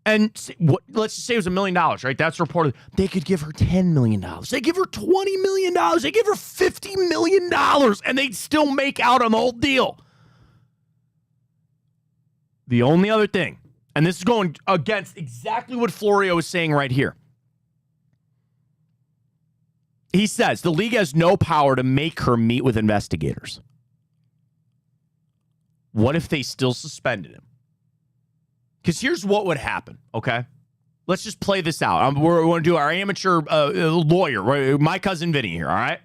and say, let's just say it was $1 million, right? That's reported. They could give her $10 million. They give her $20 million. They give her $50 million, and they'd still make out on the whole deal. The only other thing, and this is going against exactly what Florio is saying right here. He says the league has no power to make her meet with investigators. What if they still suspended him? Because here's what would happen, okay? Let's just play this out. We're going to do our amateur lawyer, right? My cousin Vinny here, all right?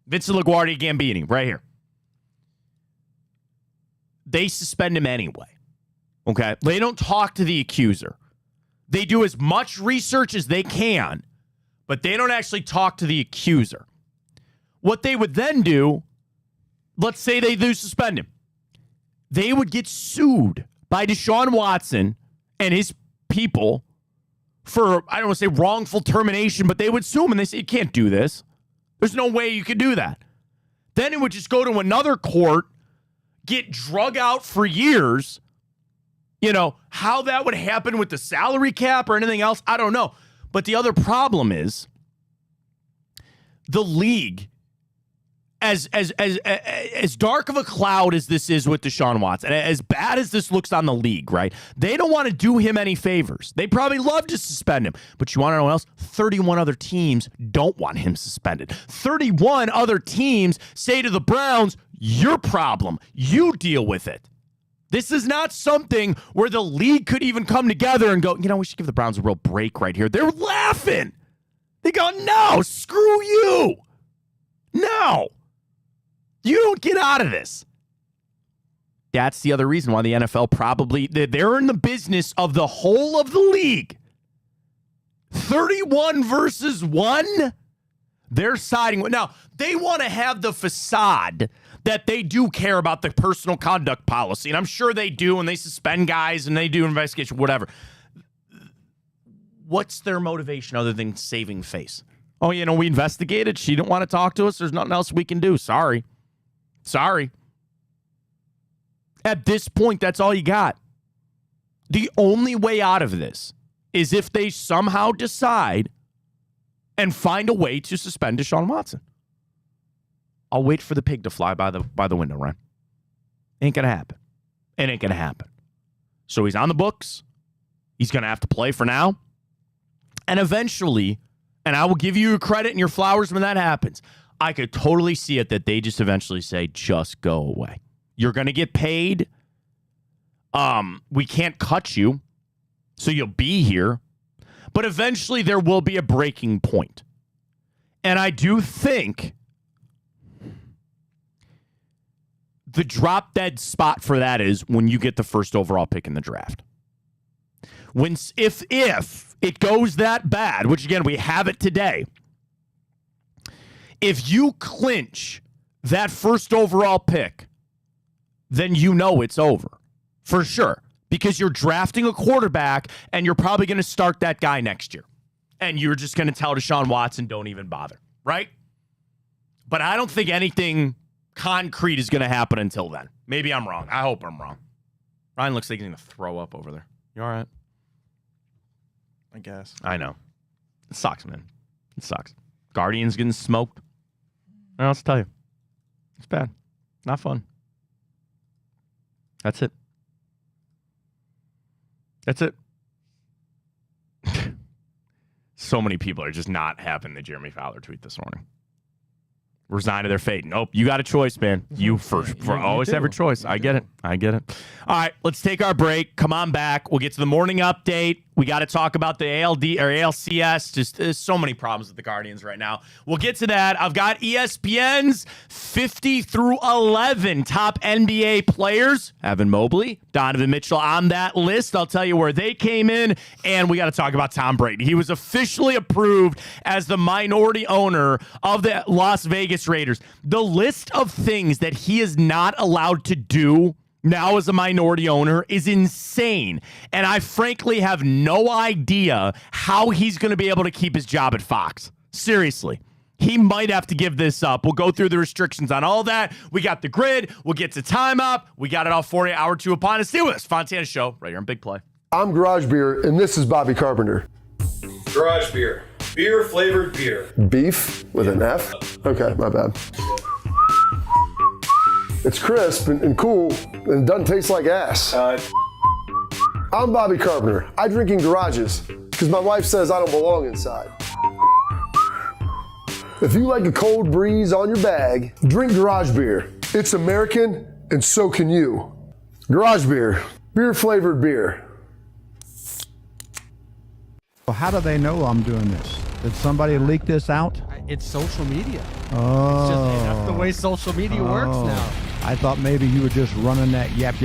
Vincent LaGuardia Gambini, right here. They suspend him anyway, okay? They don't talk to the accuser. They do as much research as they can, but they don't actually talk to the accuser. What they would then do, let's say they do suspend him, they would get sued by Deshaun Watson and his people for, I don't want to say wrongful termination, but they would sue him and they say, you can't do this. There's no way you could do that. Then it would just go to another court, get drug out for years. You know, how that would happen with the salary cap or anything else, I don't know. But the other problem is the league, as dark of a cloud as this is with Deshaun Watson, as bad as this looks on the league, right? They don't want to do him any favors. They probably love to suspend him. But you want to know what else? 31 other teams don't want him suspended. 31 other teams say to the Browns, your problem. You deal with it. This is not something where the league could even come together and go, we should give the Browns a real break right here. They're laughing. They go, no, screw you. No. You don't get out of this. That's the other reason why the NFL they're in the business of the whole of the league. 31 versus 1. They're siding with. Now, they want to have the facade that they do care about the personal conduct policy. And I'm sure they do, and they suspend guys, and they do investigation, whatever. What's their motivation other than saving face? Oh, we investigated. She didn't want to talk to us. There's nothing else we can do. Sorry. At this point, that's all you got. The only way out of this is if they somehow decide and find a way to suspend Deshaun Watson. I'll wait for the pig to fly by the window, Ryan. Ain't gonna happen. It ain't gonna happen. So he's on the books. He's gonna have to play for now. And eventually, and I will give you your credit and your flowers when that happens, I could totally see it that they just eventually say, just go away. You're gonna get paid. We can't cut you, so you'll be here. But eventually there will be a breaking point. And I do think the drop dead spot for that is when you get the first overall pick in the draft. If it goes that bad, which again, we have it today, if you clinch that first overall pick, then it's over for sure. Because you're drafting a quarterback and you're probably going to start that guy next year. And you're just going to tell Deshaun Watson, don't even bother, right? But I don't think anything concrete is going to happen until then. Maybe I'm wrong. I hope I'm wrong. Ryan looks like he's going to throw up over there. You all right? I guess. I know. It sucks, man. It sucks. Guardians getting smoked. I don't know what to tell you. It's bad. Not fun. That's it. That's it. So many people are just not having the Jeremy Fowler tweet this morning. Resign to their fate. Nope, you got a choice, man. You always have a choice. I get it. All right, let's take our break. Come on back. We'll get to the morning update. We got to talk about the ALCS. Just there's so many problems with the Guardians right now. We'll get to that. I've got ESPN's 50 through 11 top NBA players. Evan Mobley, Donovan Mitchell on that list. I'll tell you where they came in. And we got to talk about Tom Brady. He was officially approved as the minority owner of the Las Vegas Raiders. The list of things that he is not allowed to do now as a minority owner is insane. And I frankly have no idea how he's going to be able to keep his job at Fox. Seriously. He might have to give this up. We'll go through the restrictions on all that. We got the grid. We'll get to time up. We got it all for you. Hour 2 upon us. Stay with us. Fontana Show right here on Big Play. I'm Garage Beer, and this is Bobby Carpenter. Garage Beer. Beer flavored beer. Beef with an F? Okay, my bad. It's crisp and cool and doesn't taste like ass. I'm Bobby Carpenter. I drink in garages because my wife says I don't belong inside. If you like a cold breeze on your bag, drink Garage Beer. It's American and so can you. Garage Beer. Beer flavored beer. Well, how do they know I'm doing this? Did somebody leak this out? It's social media. Oh. It's just, that's the way social media works now. I thought maybe you were just running that yep.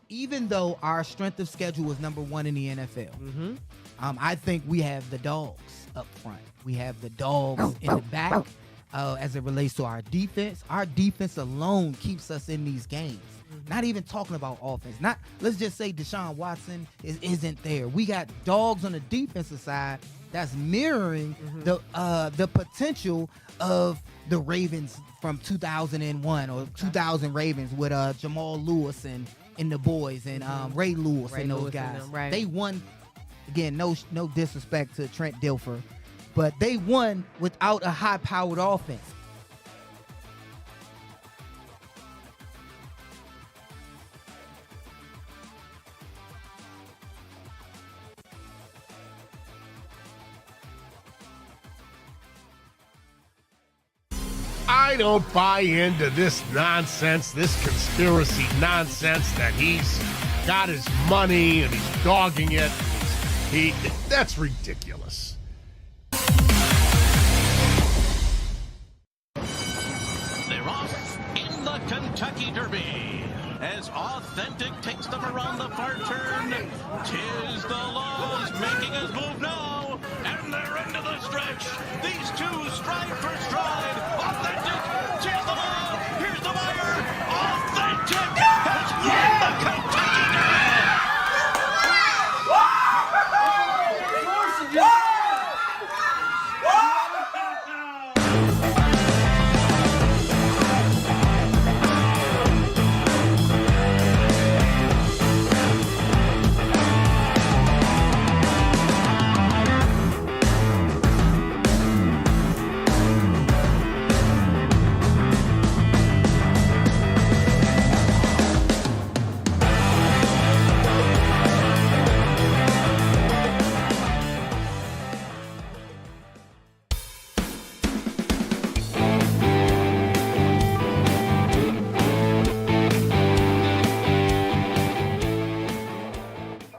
Even though our strength of schedule is number 1 in the NFL, I think we have the dogs up front. We have the dogs in the back. As it relates to our defense alone keeps us in these games. Not even talking about offense. Let's just say Deshaun Watson isn't there. We got dogs on the defensive side that's mirroring the potential of the Ravens from 2001 or 2000 Ravens with Jamal Lewis and the boys and Ray Lewis and those guys. Right. They won. Again, no disrespect to Trent Dilfer, but they won without a high-powered offense. I don't buy into this nonsense, this conspiracy nonsense that he's got his money and he's dogging it. That's ridiculous. They're off in the Kentucky Derby as Authentic takes them around the far turn. Tis the Laws making his move now, and they're into the stretch. These two stride for stride. Authentic, tis the Law. Here's the wire. Authentic has won the Kentucky Derby.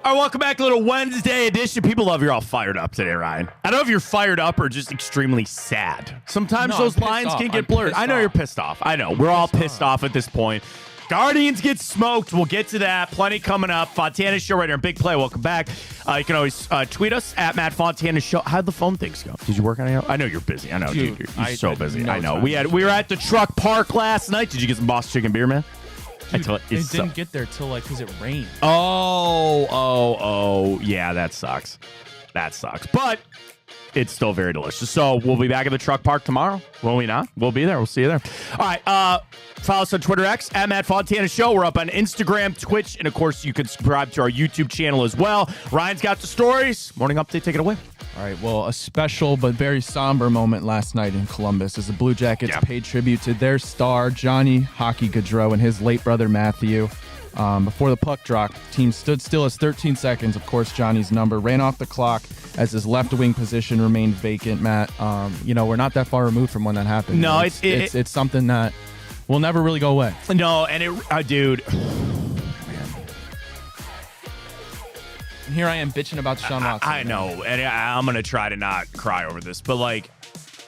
All right, welcome back to a little Wednesday edition. People love you're all fired up today, Ryan. I don't know if you're fired up or just extremely sad. Sometimes No, those I'm pissed lines off. can get I'm blurred. pissed I know off. you're pissed off. I know. We're all pissed off at this point. Guardians get smoked. We'll get to that. Plenty coming up. Fontana Show right here. Big play. Welcome back. You can always tweet us at Matt Fontana Show. How'd the phone things go? Did you work on it? I know you're busy. I know, dude. You're so busy. no I know. time. We were at the truck park last night. Did you get some Boss Chicken beer, man? Dude, I tell you, it didn't get there till because it rained. Oh, yeah, that sucks. That sucks. But it's still very delicious. So we'll be back at the truck park tomorrow. Will we not? We'll be there. We'll see you there. All right. Follow us on Twitter X at Matt Fontana Show. We're up on Instagram, Twitch, and of course you can subscribe to our YouTube channel as well. Ryan's got the stories. Morning update. Take it away. All right, well, a special but very somber moment last night in Columbus as the Blue Jackets paid tribute to their star, Johnny Hockey Gaudreau, and his late brother, Matthew. Before the puck dropped, team stood still as 13 seconds. Of course, Johnny's number ran off the clock as his left wing position remained vacant, Matt. We're not that far removed from when that happened. No, it's something that will never really go away. No, and dude. And here I am bitching about Deshaun Watson. I know, and I'm going to try to not cry over this, but like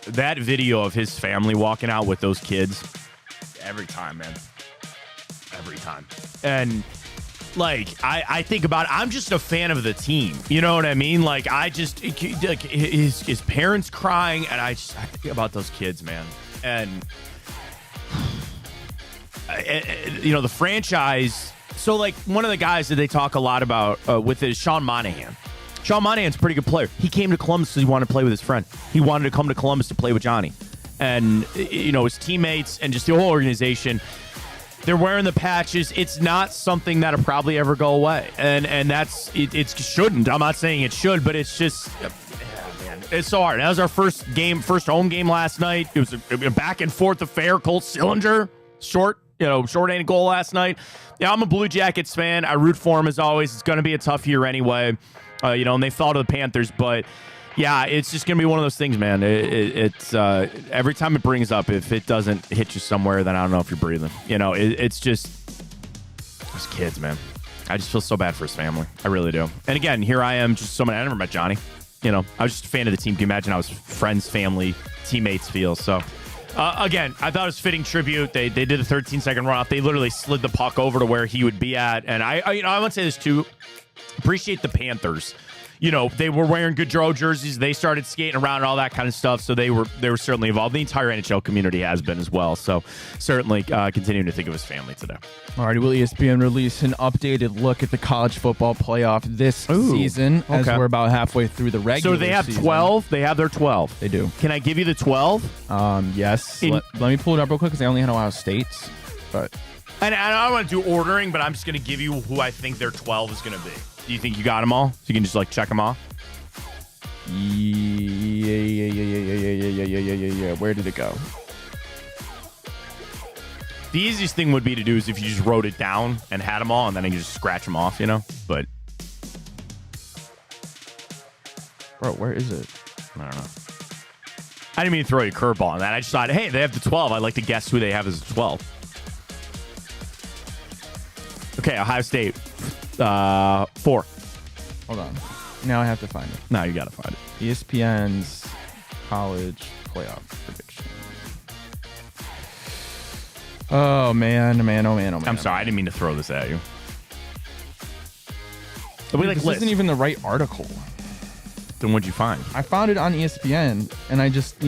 that video of his family walking out with those kids, every time, man. Every time. And like, I think about it, I'm just a fan of the team. You know what I mean? Like, I just, like, his parents crying, and I think about those kids, man. And, the franchise. So, like, one of the guys that they talk a lot about with is Sean Monahan. Sean Monahan's a pretty good player. He came to Columbus because he wanted to play with his friend. He wanted to come to Columbus to play with Johnny. And, his teammates and just the whole organization, they're wearing the patches. It's not something that'll probably ever go away. And that's, it shouldn't. I'm not saying it should, but it's just, man, it's so hard. That was our first home game last night. It was a back and forth affair. Cole Sillinger, short ain't goal last night. Yeah, I'm a Blue Jackets fan. I root for him as always. It's going to be a tough year anyway. And they fell to the Panthers, but yeah, it's just going to be one of those things, man. It's every time it brings up, if it doesn't hit you somewhere, then I don't know if you're breathing. It's just those kids, man. I just feel so bad for his family. I really do. And again, here I am, just someone I never met Johnny. I was just a fan of the team. Can you imagine how his friends, family, teammates feel? So. Again, I thought it was fitting tribute. They did a 13-second runoff. They literally slid the puck over to where he would be at. And I want to say this too. Appreciate the Panthers. They were wearing Gaudreau jerseys. They started skating around and all that kind of stuff. So they were certainly involved. The entire NHL community has been as well. So certainly continuing to think of his family today. All right, will ESPN release an updated look at the college football playoff this season as we're about halfway through the regular season? So they have season. 12? They have their 12. They do. Can I give you the 12? Yes. Let me pull it up real quick because they only had Ohio State. But and I don't want to do ordering, but I'm just going to give you who I think their 12 is going to be. Do you think you got them all? So you can just check them off? Yeah. Where did it go? The easiest thing would be to do is if you just wrote it down and had them all, and then you just scratch them off, But, bro, where is it? I don't know. I didn't mean to throw you a curveball on that. I just thought, hey, they have the 12. I'd like to guess who they have as the 12. Okay, Ohio State. 4. Hold on. Now I have to find it. No, you got to find it. ESPN's college playoff prediction. Oh, man. I'm sorry. I didn't mean to throw this at you. This isn't even the right article. Then what'd you find? I found it on ESPN, and I just,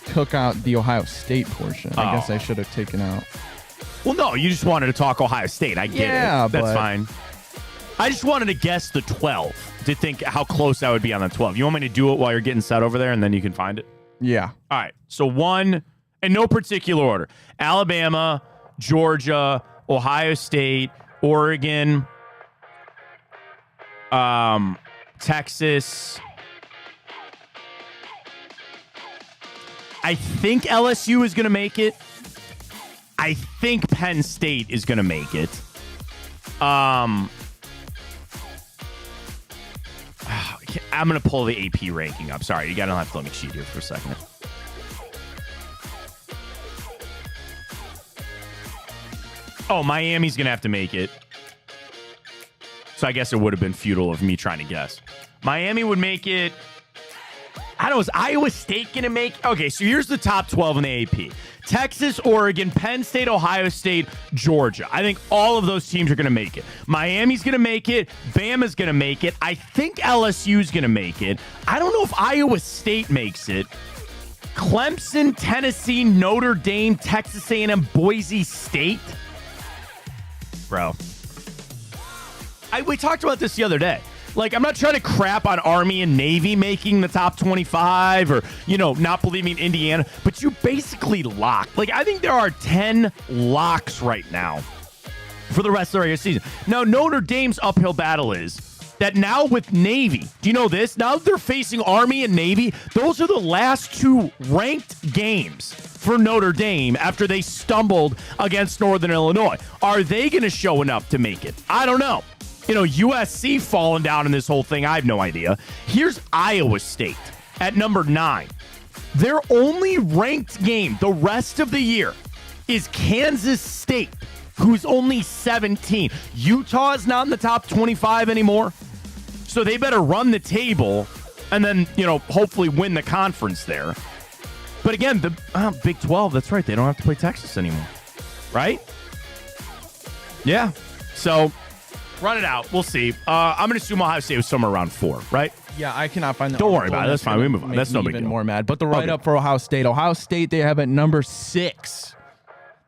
took out the Ohio State portion. I guess I should have taken out. Well, no, you just wanted to talk Ohio State. I get it. That's fine. I just wanted to guess the 12 to think how close I would be on the 12. You want me to do it while you're getting set over there, and then you can find it? Yeah. All right. So 1, in no particular order, Alabama, Georgia, Ohio State, Oregon, Texas. I think LSU is going to make it. I think Penn State is going to make it. I'm going to pull the AP ranking up. Sorry, you got to have to let me cheat here for a second. Oh, Miami's going to have to make it. So I guess it would have been futile of me trying to guess. Miami would make it. I don't know. Is Iowa State going to make? Okay, so here's the top 12 in the AP. Texas, Oregon, Penn State, Ohio State, Georgia. I think all of those teams are going to make it. Miami's going to make it. Bama's going to make it. I think LSU's going to make it. I don't know if Iowa State makes it. Clemson, Tennessee, Notre Dame, Texas A&M, Boise State. Bro. We talked about this the other day. Like, I'm not trying to crap on Army and Navy making the top 25 or, not believing Indiana, but you basically locked. Like, I think there are 10 locks right now for the rest of the regular season. Now, Notre Dame's uphill battle is that now with Navy, do you know this? Now that they're facing Army and Navy, those are the last 2 ranked games for Notre Dame after they stumbled against Northern Illinois. Are they going to show enough to make it? I don't know. USC falling down in this whole thing, I have no idea. Here's Iowa State at number 9. Their only ranked game the rest of the year is Kansas State, who's only 17. Utah is not in the top 25 anymore. So they better run the table and then, hopefully win the conference there. But again, the Big 12, that's right. They don't have to play Texas anymore. Right? Yeah. So run it out. We'll see. I'm going to assume Ohio State was somewhere around 4, right? Yeah, I cannot find that. Don't worry about it. That's fine. We move on. That's no big deal. Even more mad. But the write-up for Ohio State, they have at number 6.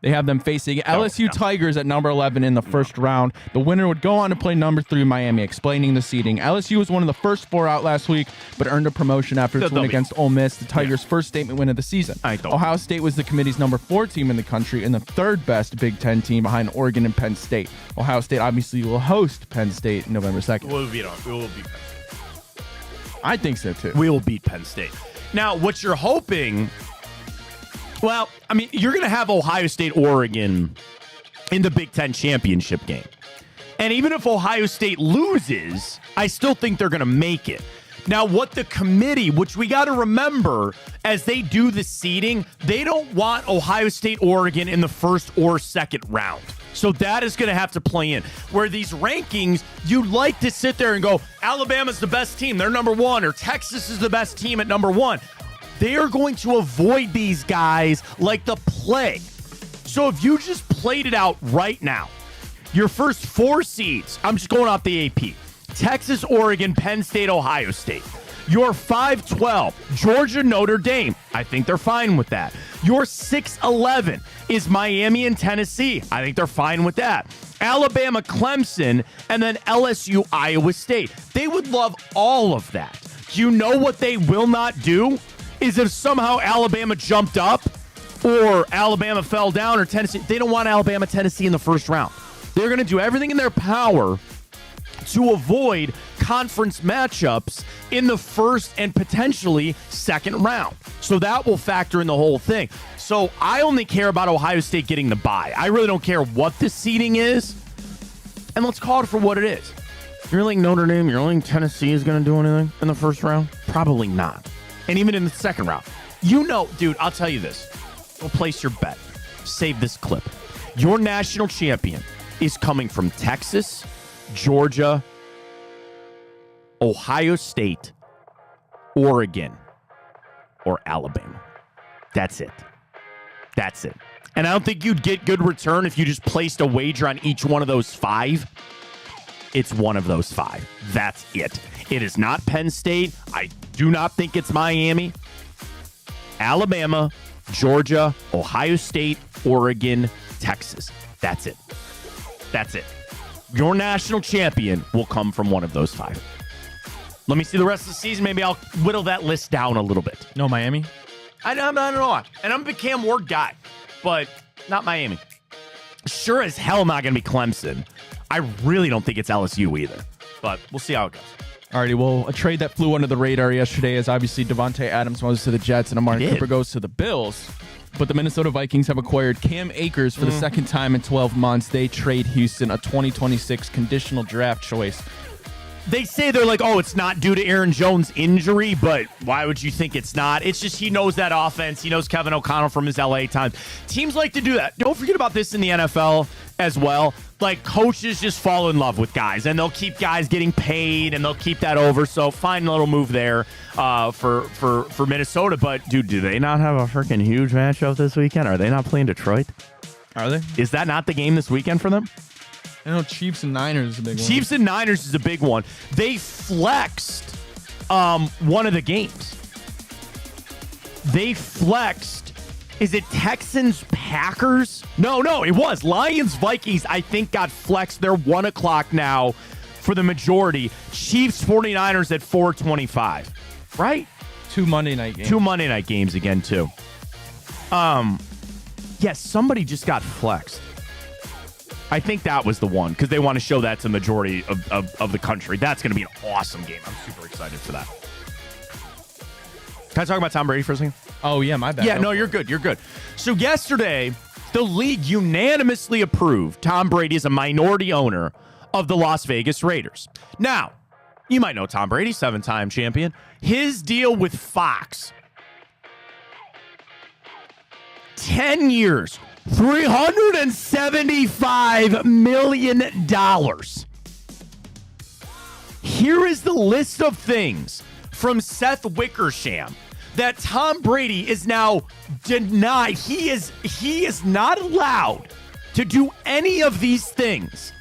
They have them facing LSU Tigers at number 11 in the first round. The winner would go on to play number 3 Miami, explaining the seeding. LSU was one of the first 4 out last week, but earned a promotion after its win against Ole Miss, the Tigers' first statement win of the season. Ohio State was the committee's number 4 team in the country and the 3rd best Big Ten team behind Oregon and Penn State. Ohio State obviously will host Penn State November 2nd. We will beat Penn State. I think so, too. We will beat Penn State. Now, what you're hoping... Well, I mean, you're going to have Ohio State, Oregon in the Big Ten championship game. And even if Ohio State loses, I still think they're going to make it. Now, what the committee, which we got to remember as they do the seeding, they don't want Ohio State, Oregon in the first or second round. So that is going to have to play in. Where these rankings, you like to sit there and go, Alabama's the best team, they're number 1, or Texas is the best team at number 1. They are going to avoid these guys like the plague. So if you just played it out right now, your first 4 seeds, I'm just going off the AP, Texas, Oregon, Penn State, Ohio State. Your 5-12, Georgia, Notre Dame. I think they're fine with that. Your 6-11 is Miami and Tennessee. I think they're fine with that. Alabama, Clemson, and then LSU, Iowa State. They would love all of that. You know what they will not do? Is if somehow Alabama jumped up or Alabama fell down or Tennessee. They don't want Alabama, Tennessee in the first round. They're going to do everything in their power to avoid conference matchups in the first and potentially second round. So that will factor in the whole thing. So I only care about Ohio State getting the bye. I really don't care what the seeding is. And let's call it for what it is. You're like Notre Dame, you're like Tennessee is going to do anything in the first round? Probably not. And even in the second round. Dude, I'll tell you this. Go place your bet. Save this clip. Your national champion is coming from Texas, Georgia, Ohio State, Oregon, or Alabama. That's it. And I don't think you'd get good return if you just placed a wager on each one of those 5. It's one of those 5. That's it. It is not Penn State. I do not think it's Miami. Alabama, Georgia, Ohio State, Oregon, Texas. That's it. Your national champion will come from one of those 5. Let me see the rest of the season. Maybe I'll whittle that list down a little bit. No Miami? I don't know. And I'm a big Cam Ward guy, but not Miami. Sure as hell not going to be Clemson. I really don't think it's LSU either, but we'll see how it goes. Alrighty, well, a trade that flew under the radar yesterday is obviously Devontae Adams goes to the Jets and Amari Cooper goes to the Bills. But the Minnesota Vikings have acquired Cam Akers for the second time in 12 months. They trade Houston a 2026 conditional draft choice. They say they're like, oh, it's not due to Aaron Jones' injury, but why would you think it's not? It's just he knows that offense. He knows Kevin O'Connell from his LA time. Teams like to do that. Don't forget about this in the NFL as well. Like, coaches just fall in love with guys, and they'll keep guys getting paid, and they'll keep that over. So find a little move there for Minnesota. But, dude, do they not have a freaking huge matchup this weekend? Are they not playing Detroit? Are they? Is that not the game this weekend for them? I know Chiefs and Niners is a big one. Chiefs and Niners is a big one. They flexed one of the games. They flexed. Is it Texans Packers? No, it was Lions Vikings. I think got flexed. They're 1 o'clock now for the majority. Chiefs 49ers at 4:25. Right? 2 Monday night games. 2 Monday night games again too. Yes, somebody just got flexed. I think that was the one because they want to show that to the majority of the country. That's going to be an awesome game. I'm super excited for that. Can I talk about Tom Brady for a second? Oh, yeah, my bad. Yeah, no, you're good. You're good. So yesterday, the league unanimously approved Tom Brady as a minority owner of the Las Vegas Raiders. Now, you might know Tom Brady, 7-time champion. His deal with Fox, 10 years, $375 million. Here is the list of things from Seth Wickersham that Tom Brady is now denied. He is not allowed to do any of these things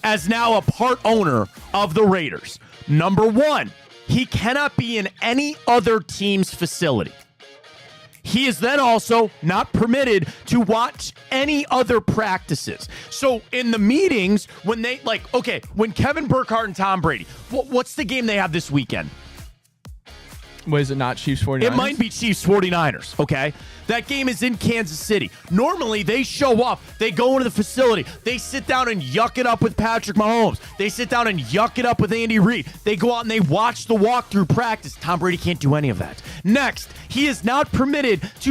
as now a part owner of the Raiders. Number 1, he cannot be in any other team's facility. He is then also not permitted to watch any other practices. So in the meetings, when they when Kevin Burkhardt and Tom Brady, what's the game they have this weekend? Was it not Chiefs 49ers? It might be Chiefs 49ers, okay? That game is in Kansas City. Normally, they show up, they go into the facility, they sit down and yuck it up with Patrick Mahomes. They sit down and yuck it up with Andy Reid. They go out and they watch the walkthrough practice. Tom Brady can't do any of that. Next, he is not permitted to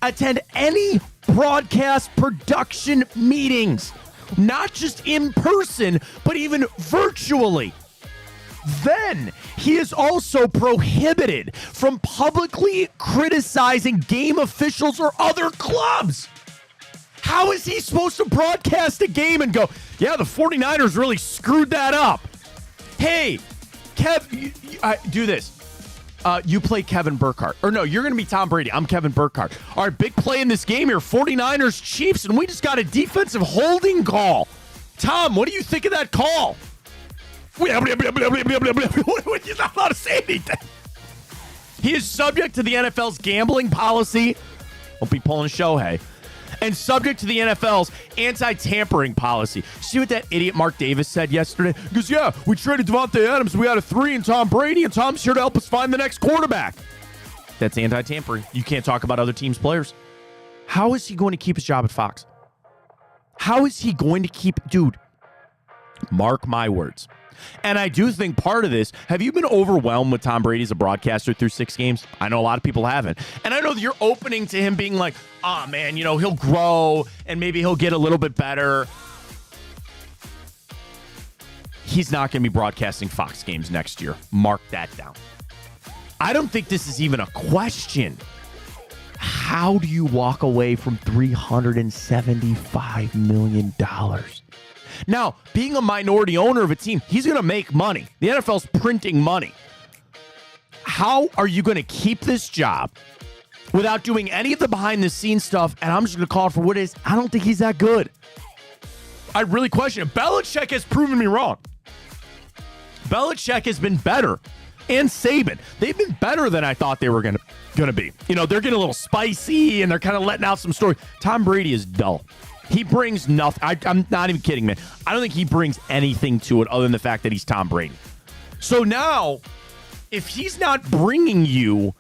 attend any broadcast production meetings. Not just in person, but even virtually. Then he is also prohibited from publicly criticizing game officials or other clubs. How is he supposed to broadcast a game and go, yeah, the 49ers really screwed that up? Hey, Kev, do this. You play Kevin Burkhardt. Or no, you're going to be Tom Brady. I'm Kevin Burkhardt. All right, big play in this game here, 49ers Chiefs, and we just got a defensive holding call. Tom, what do you think of that call? You're not allowed to say anything. He is subject to the NFL's gambling policy. Won't be pulling Shohei. And subject to the NFL's anti-tampering policy. See what that idiot Mark Davis said yesterday? He goes, yeah, we traded Devontae Adams. We had a 3 and Tom Brady, and Tom's here to help us find the next quarterback. That's anti-tampering. You can't talk about other teams' players. How is he going to keep his job at Fox? How is he going to keep... Dude, mark my words. And I do think part of this, have you been overwhelmed with Tom Brady as a broadcaster through 6 games? I know a lot of people haven't. And I know that you're opening to him being like, oh man, he'll grow and maybe he'll get a little bit better. He's not going to be broadcasting Fox games next year. Mark that down. I don't think this is even a question. How do you walk away from $375 million? Now, being a minority owner of a team, he's going to make money. The NFL's printing money. How are you going to keep this job without doing any of the behind-the-scenes stuff? And I'm just going to call it for what it is. I don't think he's that good. I really question it. Belichick has proven me wrong. Belichick has been better. And Saban. They've been better than I thought they were going to be. You know, they're getting a little spicy, and they're kind of letting out some stories. Tom Brady is dull. He brings nothing. I'm not even kidding, man. I don't think he brings anything to it other than the fact that he's Tom Brady. So now, if he's not bringing you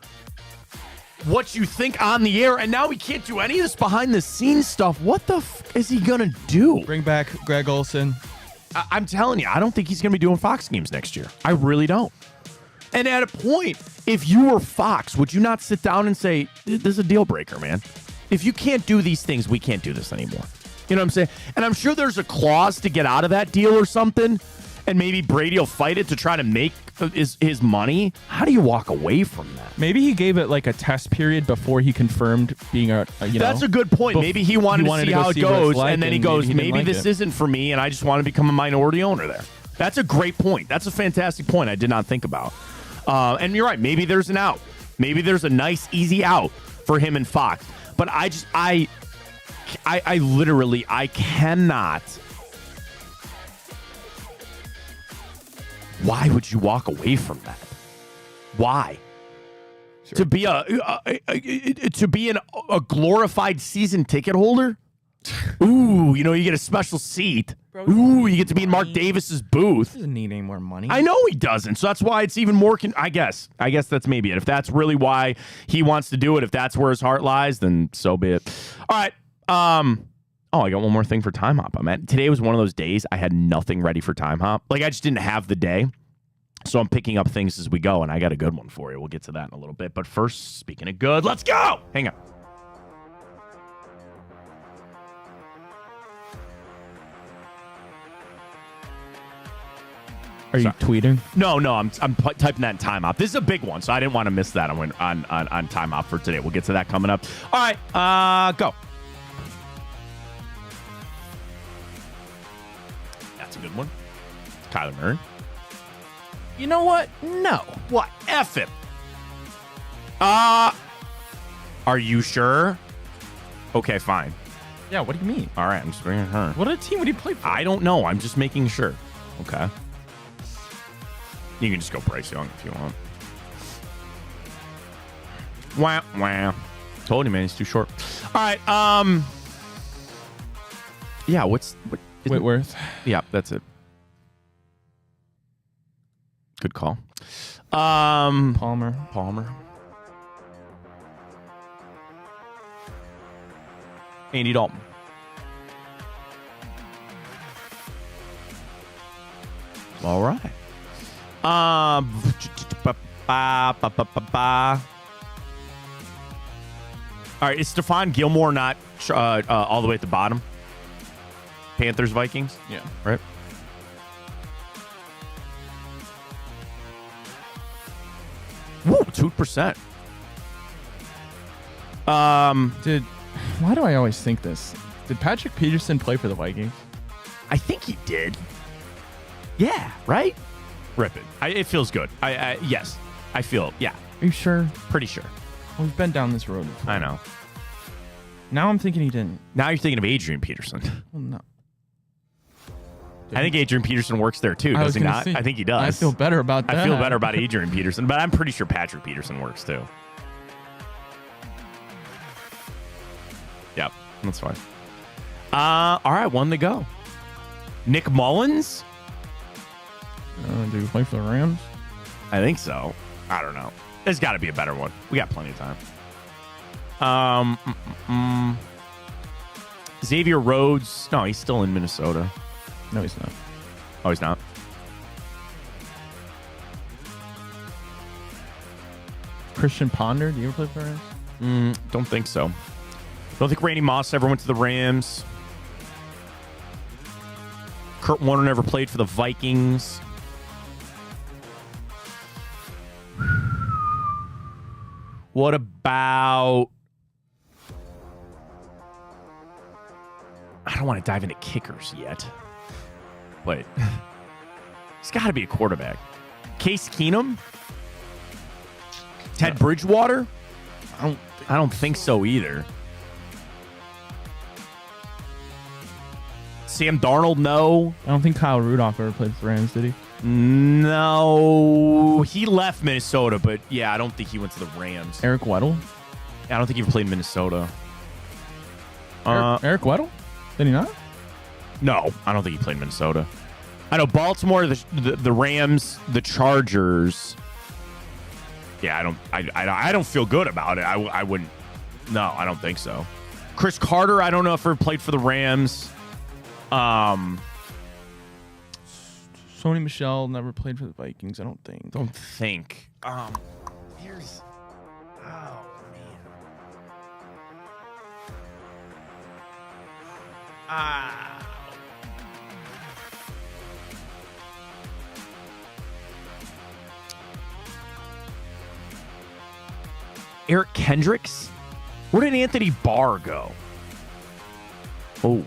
what you think on the air, and now he can't do any of this behind-the-scenes stuff, what the is he going to do? Bring back Greg Olson. I'm telling you, I don't think he's going to be doing Fox games next year. I really don't. And at a point, if you were Fox, would you not sit down and say, this is a deal breaker, man? If you can't do these things, we can't do this anymore. You know what I'm saying? And I'm sure there's a clause to get out of that deal or something, and maybe Brady will fight it to try to make his money. How do you walk away from that? Maybe he gave it like a test period before he confirmed being That's a good point. Maybe he wanted to see how it goes, and then he goes, maybe this isn't for me, and I just want to become a minority owner there. That's a great point. That's a fantastic point I did not think about. And you're right. Maybe there's an out. Maybe there's a nice, easy out for him and Fox. But I literally cannot. Why would you walk away from that? Why? Sure. To be a glorified season ticket holder? Ooh, you get a special seat. Ooh, you get to be in Mark Davis's booth. He doesn't need any more money. I know he doesn't. So that's why it's even more. I guess that's maybe it. If that's really why he wants to do it, if that's where his heart lies, then so be it. All right. I got one more thing for Time Hop. Today was one of those days I had nothing ready for Time Hop. Like, I just didn't have the day. So I'm picking up things as we go, and I got a good one for you. We'll get to that in a little bit. But first, speaking of good, let's go. Hang on. Are you tweeting? No, I'm typing that in Time Hop. This is a big one, so I didn't want to miss that on Time Hop for today. We'll get to that coming up. All right, go. That's a good one. Kyler Murray. You know what? No. What? F him. Are you sure? Okay, fine. Yeah, what do you mean? All right, I'm just bringing her. What team would he play for? I don't know. I'm just making sure. Okay. You can just go Bryce Young if you want. Wow. Told you, man. He's too short. All right. Yeah, Whitworth. Yeah, that's it. Good call. Palmer. Andy Dalton. All right. All right, is Stephon Gilmore not all the way at the bottom? Panthers, Vikings? Yeah. Right? Woo, 2%. Why do I always think this? Did Patrick Peterson play for the Vikings? I think he did. Yeah, right? Rip it. It feels good. Yes, I feel. Yeah. Are you sure? Pretty sure. Well, we've been down this road before. I know. Now I'm thinking he didn't. Now you're thinking of Adrian Peterson. Well, no. I think Adrian Peterson works there too, does he not? I think he does. I feel better about that. I feel better about Adrian Peterson, but I'm pretty sure Patrick Peterson works too. Yep, that's fine. All right, one to go. Nick Mullins? Do you play for the Rams? I think so. I don't know. There's got to be a better one. We got plenty of time. Xavier Rhodes. No, he's still in Minnesota. No, he's not. Oh, he's not. Christian Ponder. Do you ever play for the Rams? Don't think so. Don't think Randy Moss ever went to the Rams. Kurt Warner never played for the Vikings. What about I don't want to dive into kickers yet. But he's got to be a quarterback. Case Keenum? Ted Bridgewater? I don't think so either. Sam Darnold, no. I don't think Kyle Rudolph ever played for the Rams, did he? No. He left Minnesota, but yeah, I don't think he went to the Rams. Eric Weddle? I don't think he played in Minnesota. Eric Weddle? Did he not? No, I don't think he played in Minnesota. I know Baltimore, the Rams, the Chargers. Yeah, I don't feel good about it. I wouldn't. No, I don't think so. Chris Carter, I don't know if he played for the Rams. Sony Michel never played for the Vikings, I don't think. Don't think. Here's. Oh man. Eric Kendricks? Where did Anthony Barr go? Oh.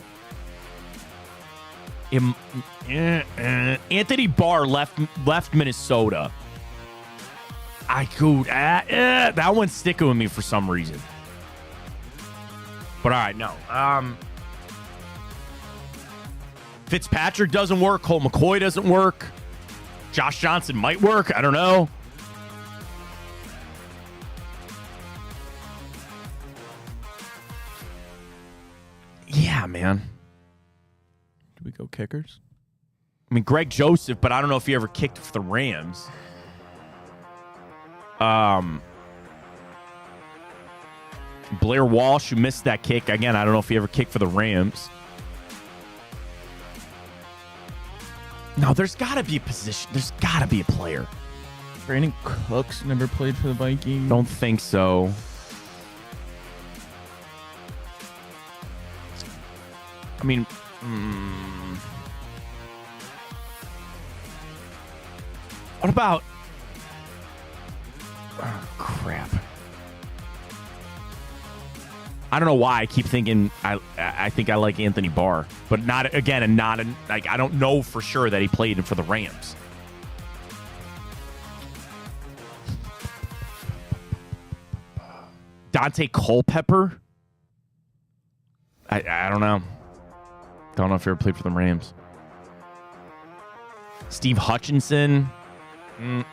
Anthony Barr left Minnesota. That one's sticking with me for some reason. But all right, no. Fitzpatrick doesn't work. Colt McCoy doesn't work. Josh Johnson might work. I don't know. Yeah, man. Do we go kickers? I mean, Greg Joseph, but I don't know if he ever kicked for the Rams. Blair Walsh, who missed that kick. Again, I don't know if he ever kicked for the Rams. No, there's got to be a position. There's got to be a player. Brandon Cooks never played for the Vikings. Don't think so. I mean, what about? Oh, crap. I don't know why I keep thinking I think I like Anthony Barr, but not again, and not like I don't know for sure that he played for the Rams. Dante Culpepper? I don't know. Don't know if he ever played for the Rams. Steve Hutchinson. Damn.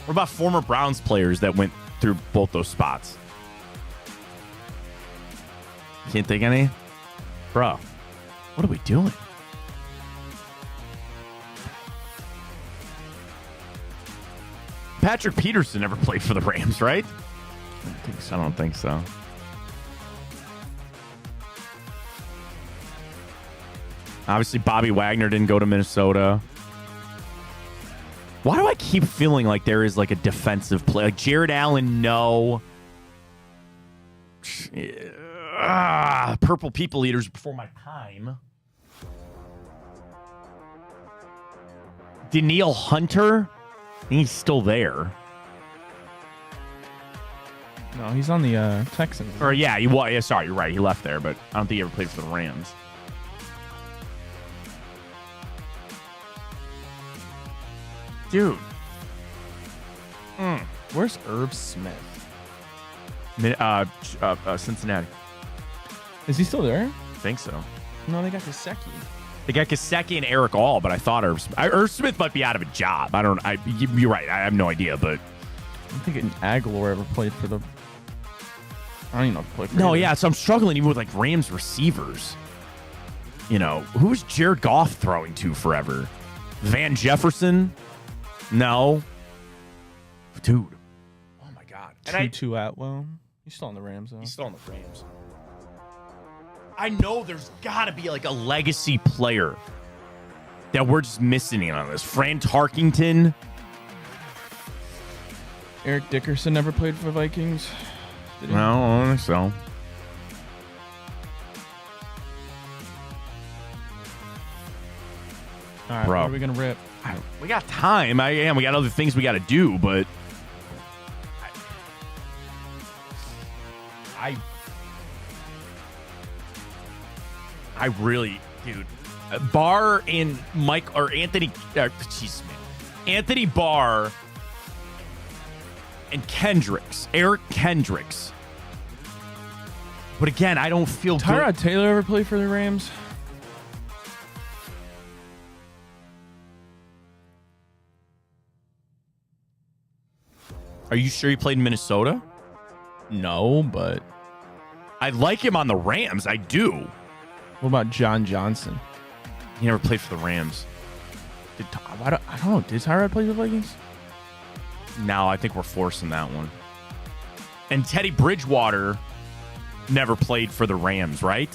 What about former Browns players that went through both those spots? Can't think of any? Bro, what are we doing? Patrick Peterson never played for the Rams, right? I don't think so. Obviously, Bobby Wagner didn't go to Minnesota. Why do I keep feeling like there is like a defensive play? Like Jared Allen, no. Purple People Eaters before my time. Danielle Hunter? He's still there. No, he's on the Texans. Or yeah, yeah, sorry, you're right. He left there, but I don't think he ever played for the Rams. Dude. Where's Irv Smith? Cincinnati. Is he still there? I think so. No, they got Gesicki. They got Gesicki and Eric All, but I thought Irv Smith might be out of a job. You're right. I have no idea, but I'm thinking Aguilar ever played for the. I don't even know if he played for. No, yeah. So I'm struggling even with like Rams receivers. You know, who's Jared Goff throwing to forever? Van Jefferson? No. Dude. Oh my God. Tutu Atwell. He's still on the Rams though. He's still on the Rams. I know there's got to be like a legacy player that we're just missing on this. Fran Tarkington. Eric Dickerson never played for the Vikings. Did he? No, I don't think so. All right, Bro. what are we gonna rip? We got time. We got other things we got to do, but I really, dude, Barr and Mike or Anthony, jeez, man, Anthony Barr and Eric Kendricks. But again, I don't feel Tyrod good. Taylor ever play for the Rams? Are you sure he played in Minnesota? No, but I like him on the Rams. I do. what about John Johnson? He never played for the Rams. I don't know. Did Tyrod play for the Vikings? No, I think we're forcing that one. And Teddy Bridgewater never played for the Rams, right?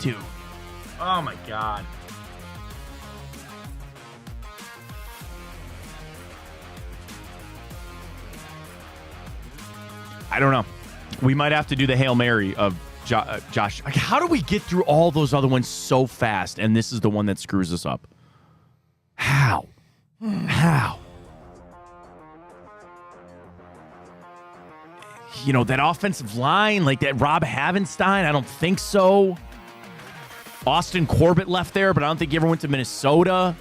Dude. Oh my God. I don't know. We might have to do the Hail Mary of Josh. Like, how do we get through all those other ones so fast, and this is the one that screws us up? How? How? You know, that offensive line, like that Rob Havenstein, I don't think so. Austin Corbett left there, but I don't think he ever went to Minnesota.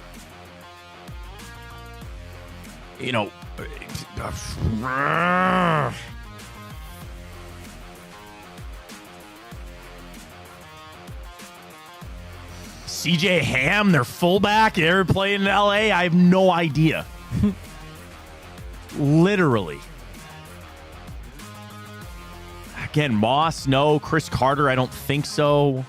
You know, CJ Ham, their fullback, they're playing in LA. I have no idea. Literally. Again, Moss, no. Chris Carter, I don't think so.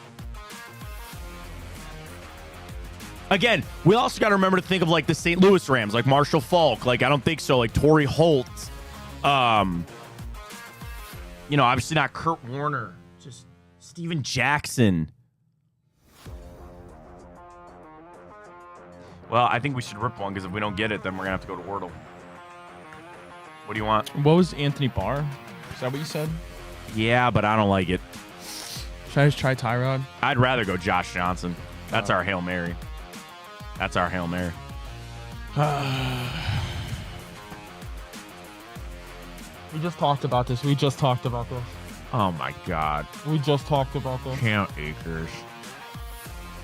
Again, we also got to remember to think of like the St. Louis Rams, like Marshall Faulk. Like, I don't think so. Like Torrey Holt. You know, obviously not Kurt Warner. Just Steven Jackson. Well, I think we should rip one because if we don't get it, then we're going to have to go to Wordle. What do you want? What was Anthony Barr? Is that what you said? Yeah, but I don't like it. Should I just try Tyrod? I'd rather go Josh Johnson. That's our Hail Mary. That's our Hail Mary. We just talked about this. Oh, my God. We just talked about this. Cam Akers.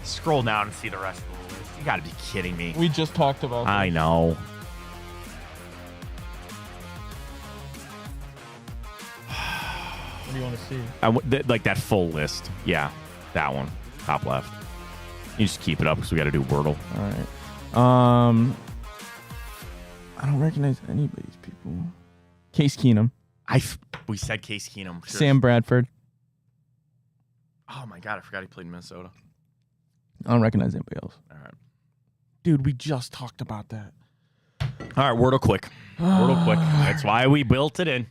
Scroll down and see the rest of the list. You got to be kidding me. We just talked about this. I know. What do you want to see? Like that full list. Yeah, that one. Top left. You just keep it up because we got to do Wordle. All right. I don't recognize any of these people. Case Keenum. We said Case Keenum. Sure. Sam Bradford. Oh, my God. I forgot he played in Minnesota. I don't recognize anybody else. All right. Dude, we just talked about that. All right, Wordle quick. Wordle quick. That's why we built it in.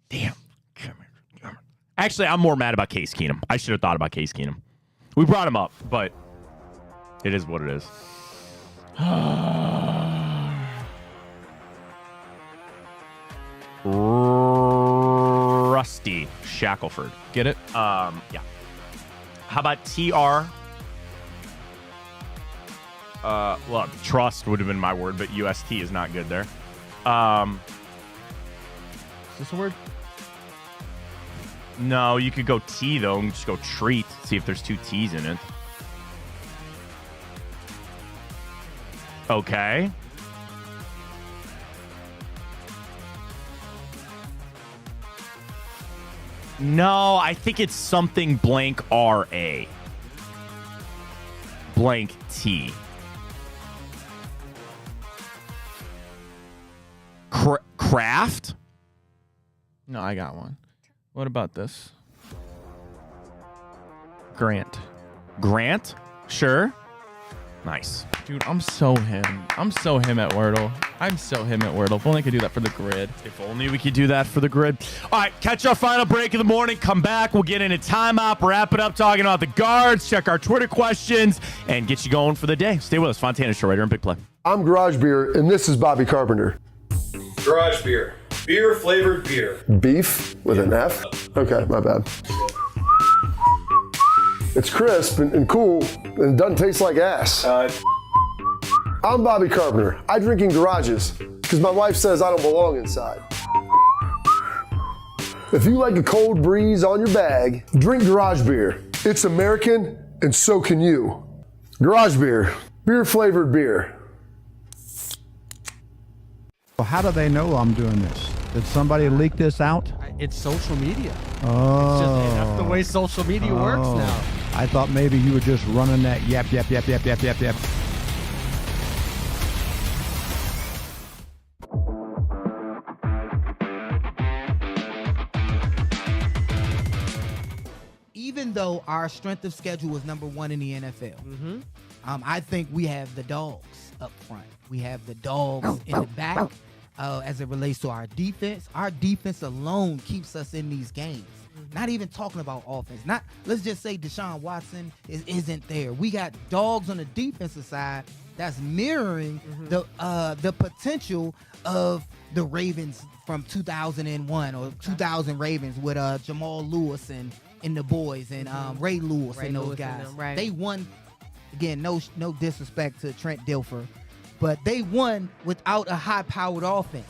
Damn. Come here. Actually, I'm more mad about Case Keenum. I should have thought about Case Keenum. We brought him up, but it is what it is. Rusty Shackelford. Get it? Yeah. How about TR? Well, trust would have been my word, but UST is not good there. Is this a word? No, you could go T, though, and just go treat. See if there's two T's in it. Okay. No, I think it's something blank RA. Blank T. Craft? No, I got one. What about this? Grant. Grant? Sure. Nice. Dude, I'm so him. I'm so him at Wordle. If only I could do that for the grid. If only we could do that for the grid. All right, catch our final break of the morning. Come back. We'll get into timeout. Wrap it up talking about the guards. Check our Twitter questions and get you going for the day. Stay with us. Fontana Show right here in Big Play. I'm Garage Beer, and this is Bobby Carpenter. Garage beer. Beer flavored beer. Beef with an F? Okay, my bad. It's crisp and cool, and it doesn't taste like ass. I'm Bobby Carpenter. I drink in garages because my wife says I don't belong inside. If you like a cold breeze on your bag, drink Garage Beer. It's American, and so can you. Garage Beer. Beer flavored beer. Well, how do they know I'm doing this? Did somebody leak this out? It's social media. Oh. It's just, that's the way social media works now. I thought maybe you were just running that yap. Even though our strength of schedule is number 1 in the NFL, I think we have the dogs up front. We have the dogs in the back as it relates to our defense. Our defense alone keeps us in these games. Not even talking about offense. Not let's just say Deshaun Watson isn't there. We got dogs on the defensive side that's mirroring the potential of the Ravens from 2001 or 2000 Ravens with Jamal Lewis and the boys and Ray Lewis and those guys. Right. They won. Again, no disrespect to Trent Dilfer, but they won without a high-powered offense.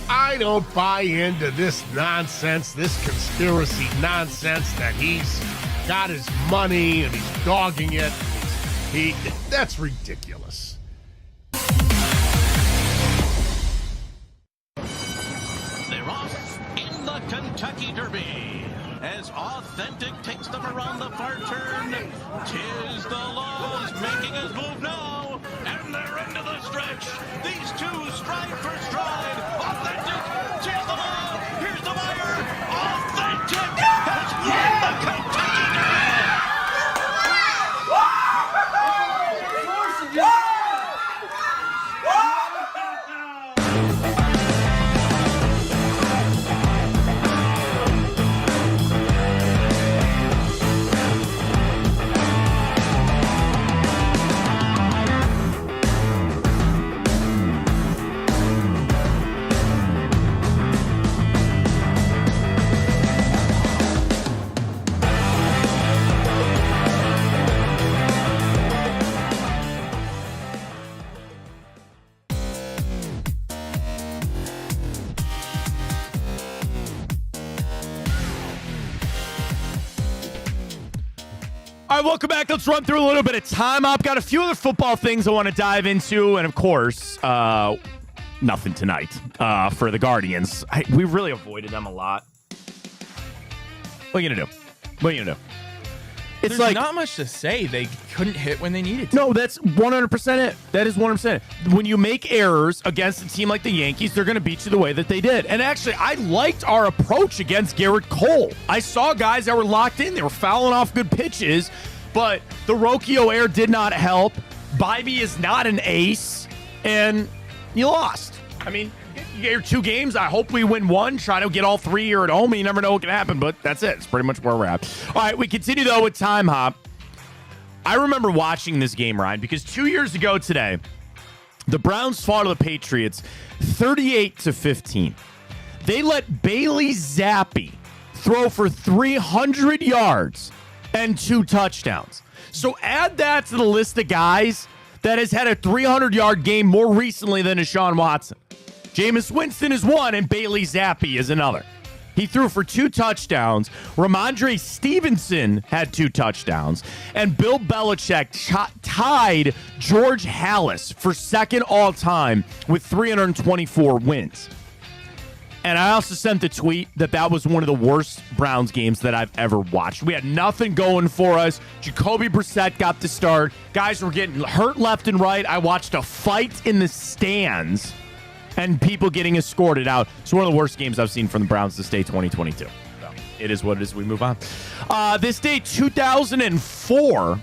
I don't buy into this nonsense, this conspiracy nonsense that he's got his money and he's dogging it. That's ridiculous. They're off in the Kentucky Derby as Authentic takes them around the far turn. Tis the Laws making his move now, and they're into the stretch. These two stride for stride. Authentic, tis the Law. Here's the wire. Authentic has won the Kentucky Derby. All right, welcome back. Let's run through a little bit of time up. Got a few other football things I want to dive into. And, of course, nothing tonight for the Guardians. We really avoided them a lot. What are you going to do? What are you going to do? It's There's like not much to say. They couldn't hit when they needed to. No, that's 100% it. That is 100% it. When you make errors against a team like the Yankees, they're going to beat you the way that they did. And actually, I liked our approach against Garrett Cole. I saw guys that were locked in. They were fouling off good pitches, but the Rocchio air did not help. Bybee is not an ace, and you lost. I mean, you get your 2 games. I hope we win 1. Try to get all 3 here at home. You never know what can happen, but that's it. It's pretty much where we're at. All right, we continue, though, with Time Hop. I remember watching this game, Ryan, because 2 years ago today, the Browns fought the Patriots 38-15. They let Bailey Zappi throw for 300 yards and 2 touchdowns. So add that to the list of guys that has had a 300-yard game more recently than Deshaun Watson. Jameis Winston is one, and Bailey Zappi is another. He threw for 2 touchdowns. Ramondre Stevenson had 2 touchdowns. And Bill Belichick tied George Halas for second all-time with 324 wins. And I also sent the tweet that was one of the worst Browns games that I've ever watched. We had nothing going for us. Jacoby Brissett got the start. Guys were getting hurt left and right. I watched a fight in the stands and people getting escorted out. It's one of the worst games I've seen from the Browns this day, 2022. So it is what it is. We move on. This day, 2004,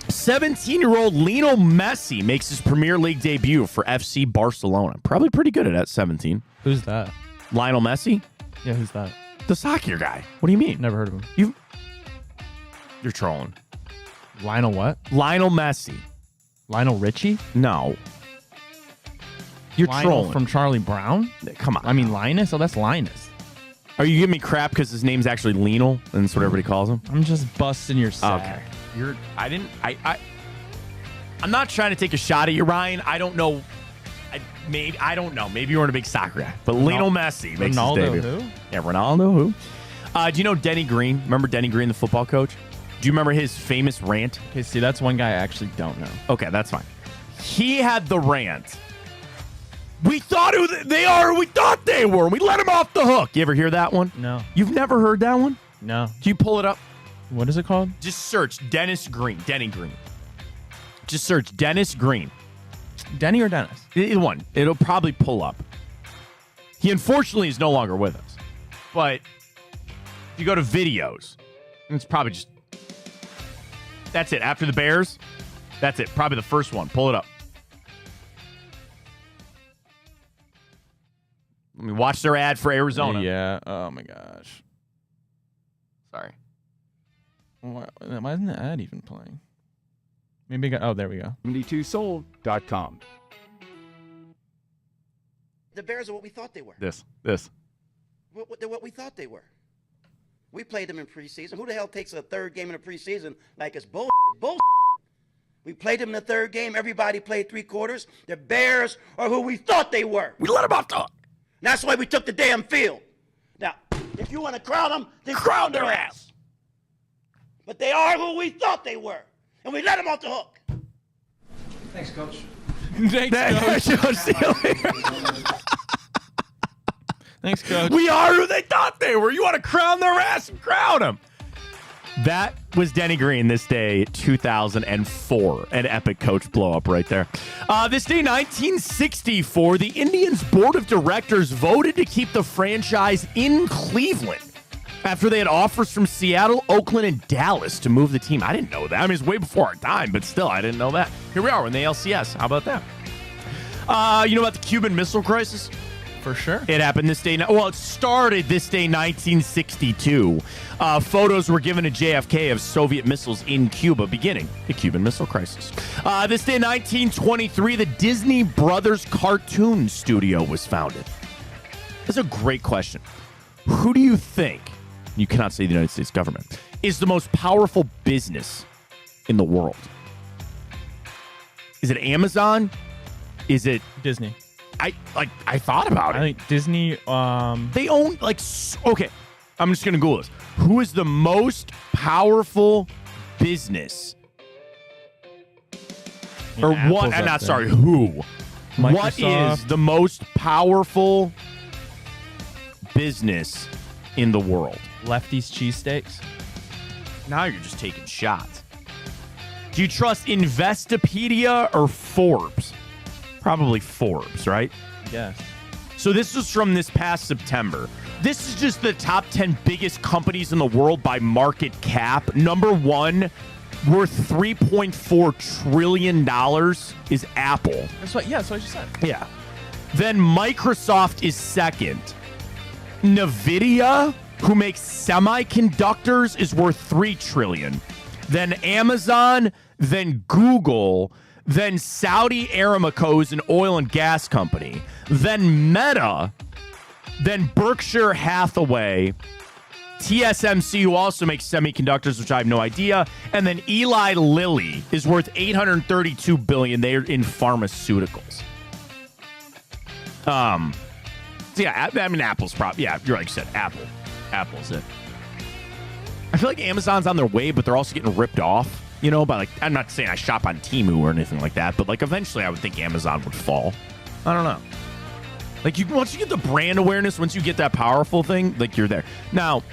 17-year-old Lionel Messi makes his Premier League debut for FC Barcelona. Probably pretty good at 17. Who's that? Lionel Messi? Yeah, who's that? The soccer guy. What do you mean? Never heard of him. You're trolling. Lionel what? Lionel Messi. Lionel Richie? No. You're Lionel trolling. from Charlie Brown? Come on. I mean, Linus? Oh, that's Linus. Are you giving me crap because his name's actually Lionel and that's what everybody calls him? I'm just busting your sack. Okay. I'm not trying to take a shot at you, Ryan. I don't know. I don't know. Maybe you weren't a big soccer guy. But Lionel Messi makes his debut. Who? Yeah, Ronaldo who? Do you know Denny Green? Remember Denny Green, the football coach? Do you remember his famous rant? Okay, see, that's one guy I actually don't know. Okay, that's fine. He had the rant. We thought who they are. We thought they were. We let him off the hook. You ever hear that one? No. You've never heard that one? No. Can you pull it up? What is it called? Just search Dennis Green. Denny Green. Just search Dennis Green. Denny or Dennis? Either one. It'll probably pull up. He unfortunately is no longer with us. But if you go to videos, it's probably just... That's it. After the Bears, that's it. Probably the first one. Pull it up. Let me watch their ad for Arizona. Yeah. Oh, my gosh. Sorry. Why isn't the ad even playing? Maybe I got... Oh, there we go. 72sold.com. The Bears are what we thought they were. This. They're what we thought they were. We played them in preseason. Who the hell takes a third game in the preseason like it's bull? We played them in the third game. Everybody played 3 quarters. The Bears are who we thought they were. We let them off the hook. And that's why we took the damn field. Now, if you want to crown them, then crown their ass. But they are who we thought they were. And we let them off the hook. Thanks, Coach. Thanks, Coach. Thanks, Coach. We are who they thought they were. You want to crown their ass and crown them. That was Denny Green this day, 2004. An epic coach blow up right there. This day, 1964, the Indians Board of Directors voted to keep the franchise in Cleveland after they had offers from Seattle, Oakland, and Dallas to move the team. I didn't know that. I mean, it's way before our time, but still, I didn't know that. Here we are in the ALCS. How about that? You know about the Cuban Missile Crisis? For sure. It happened this day. Well, it started this day, 1962. Photos were given to JFK of Soviet missiles in Cuba, beginning the Cuban Missile Crisis. This day, 1923, the Disney Brothers Cartoon Studio was founded. That's a great question. Who do you think, you cannot say the United States government, is the most powerful business in the world? Is it Amazon? Is it Disney? I thought about it. I think Disney. They own okay. I'm just gonna Google this. Who is the most powerful business? Or what? I'm not sorry. Who? Microsoft. What is the most powerful business in the world? Lefty's cheesesteaks. Now you're just taking shots. Do you trust Investopedia or Forbes? Probably Forbes, right? Yes. So this was from this past September. This is just the top 10 biggest companies in the world by market cap. Number 1, worth $3.4 trillion, is Apple. That's what I just said. Yeah. Then Microsoft is second. NVIDIA, who makes semiconductors, is worth $3 trillion. Then Amazon, then Google, then Saudi Aramco is an oil and gas company, then Meta, then Berkshire Hathaway, TSMC, who also makes semiconductors, which I have no idea, and then Eli Lilly is worth $832 billion. They're in pharmaceuticals. So yeah, I mean, Apple's probably, yeah, you're like you said, Apple's it. I feel like Amazon's on their way, but they're also getting ripped off. You know, by I'm not saying I shop on Temu or anything like that, but eventually I would think Amazon would fall. I don't know. Once you get the brand awareness, once you get that powerful thing, you're there. Now,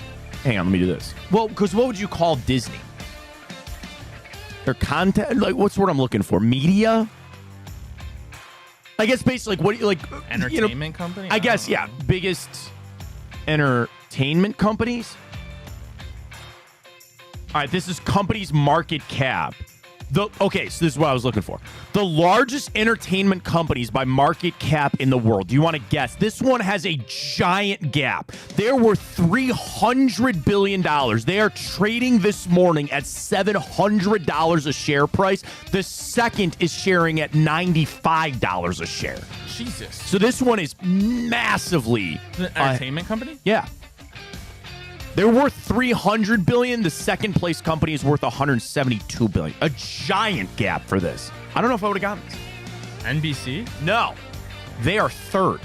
hang on, let me do this. Well, because what would you call Disney? Their content, what's the word I'm looking for? Media? I guess basically, what do you entertainment company? I guess, yeah, biggest entertainment companies. All right, this is company's market cap. Okay, so this is what I was looking for. The largest entertainment companies by market cap in the world. Do you want to guess? This one has a giant gap. They're worth $300 billion. They are trading this morning at $700 a share price. The second is sharing at $95 a share. Jesus. So this one is massively... An entertainment company? Yeah. They're worth $300 billion. The second place company is worth $172 billion. A giant gap for this. I don't know if I would have gotten this. NBC? No. They are third.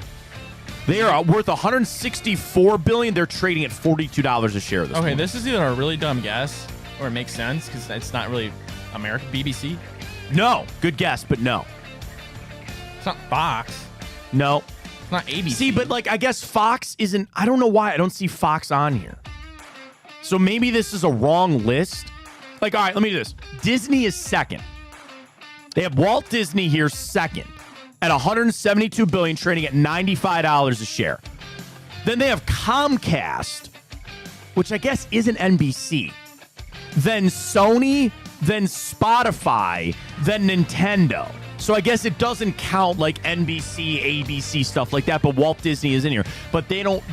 They are worth $164 billion. They're trading at $42 a share this morning. This is either a really dumb guess or it makes sense because it's not really American. BBC? No. Good guess, but no. It's not Fox. No. It's not ABC. See, but like I guess Fox isn't... I don't know why I don't see Fox on here. So maybe this is a wrong list. Like, all right, let me do this. Disney is second. They have Walt Disney here second at $172 billion, trading at $95 a share. Then they have Comcast, which I guess isn't NBC. Then Sony, then Spotify, then Nintendo. So I guess it doesn't count like NBC, ABC, stuff like that, but Walt Disney is in here. But they don't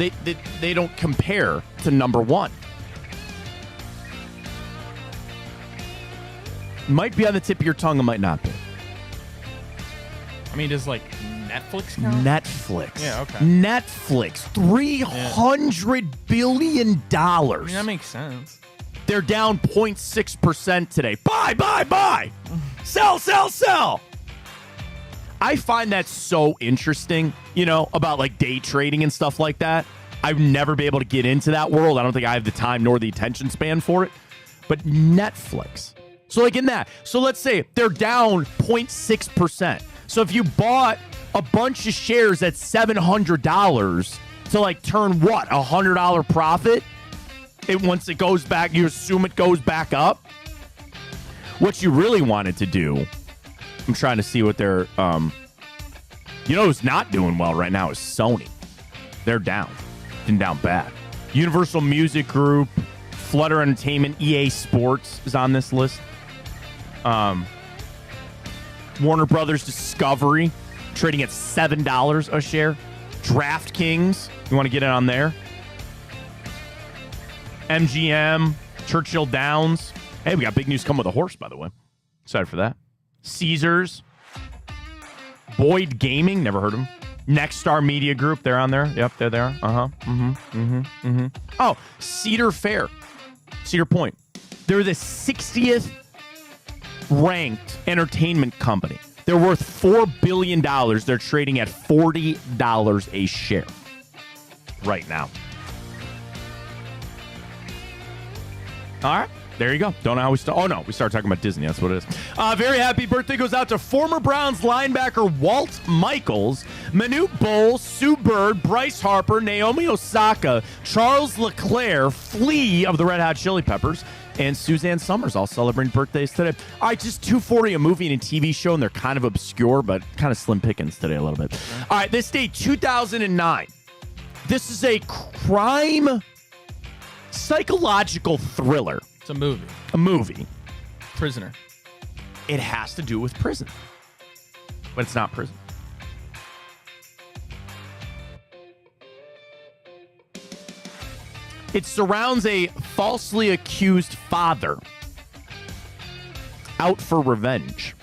compare to number one. Might be on the tip of your tongue, it might not be. I mean, does like Netflix count? Netflix. Yeah, okay. Netflix, $300 billion. I mean, that makes sense. They're down 0.6% today. Buy. Sell. I find that so interesting, about like day trading and stuff like that. I've never been able to get into that world. I don't think I have the time nor the attention span for it. But Netflix. So like in that. So let's say they're down 0.6%. So if you bought a bunch of shares at $700 to like turn what? $100 profit? Once it goes back, you assume it goes back up? What you really wanted to do, I'm trying to see what they're, who's not doing well right now is Sony. They're down. Been down bad. Universal Music Group, Flutter Entertainment, EA Sports is on this list. Warner Brothers Discovery, trading at $7 a share. DraftKings, you want to get in on there? MGM, Churchill Downs. Hey, we got big news coming with a horse, by the way. Excited for that. Caesars. Boyd Gaming, never heard of them. Next Star Media Group, they're on there. Yep, they're there. Oh, Cedar Fair. Cedar Point. They're the 60th ranked entertainment company. They're worth $4 billion. They're trading at $40 a share right now. All right. There you go. Don't know how we start. Oh, no. We started talking about Disney. That's what it is. Very happy birthday goes out to former Browns linebacker Walt Michaels, Manute Bol, Sue Bird, Bryce Harper, Naomi Osaka, Charles Leclerc, Flea of the Red Hot Chili Peppers, and Suzanne Summers all celebrating birthdays today. All right, just 240, a movie and a TV show, and they're kind of obscure, but kind of slim pickings today a little bit. All right, this date, 2009. This is a crime psychological thriller. It's a movie. A movie. Prisoner. It has to do with prison. But it's not prison. It surrounds a falsely accused father out for revenge.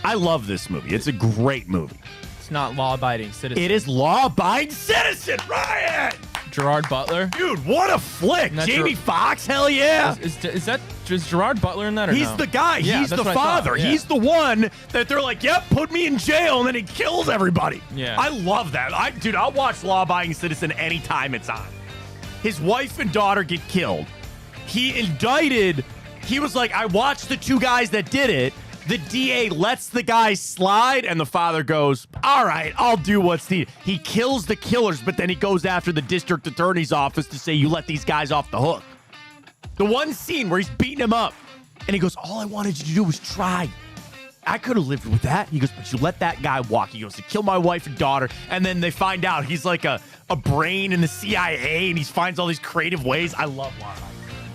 I love this movie. It's a great movie. It's not Law-Abiding Citizen. It is Law-Abiding Citizen, Ryan! Gerard Butler. Dude, what a flick. Jamie Foxx, hell yeah. Is Gerard Butler in that or He's no? the guy. Yeah, He's the that's what I father. thought, yeah. He's the one that they're like, yep, put me in jail, and then he kills everybody. Yeah. I love that. I'll watch Law-Abiding Citizen anytime it's on. His wife and daughter get killed. He was like, I watched the two guys that did it. The DA lets the guy slide, and the father goes, all right, I'll do what's needed. He kills the killers, but then he goes after the district attorney's office to say, you let these guys off the hook. The one scene where he's beating him up, and he goes, all I wanted you to do was try. I could have lived with that. He goes, but you let that guy walk. He goes, to kill my wife and daughter. And then they find out he's like a brain in the CIA, and he finds all these creative ways. I love Lana.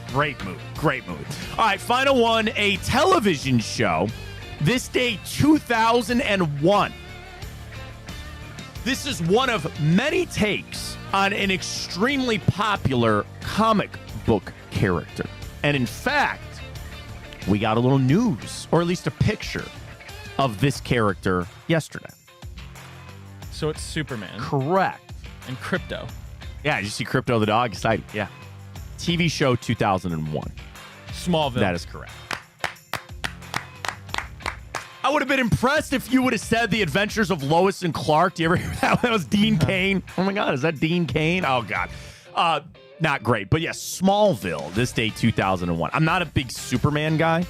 Great movie. Great movie. All right, final one, a television show. This day, 2001. This is one of many takes on an extremely popular comic book character. And in fact, we got a little news, or at least a picture of this character yesterday. So it's Superman. Correct. And Crypto. Yeah, did you see Crypto the dog? Excited. Yeah. TV show 2001. Smallville. That is correct. I would have been impressed if you would have said The Adventures of Lois and Clark. Do you ever hear that? That was Dean Cain. Oh my God, is that Dean Cain? Oh God. Not great. But yes, Smallville, this day 2001. I'm not a big Superman guy.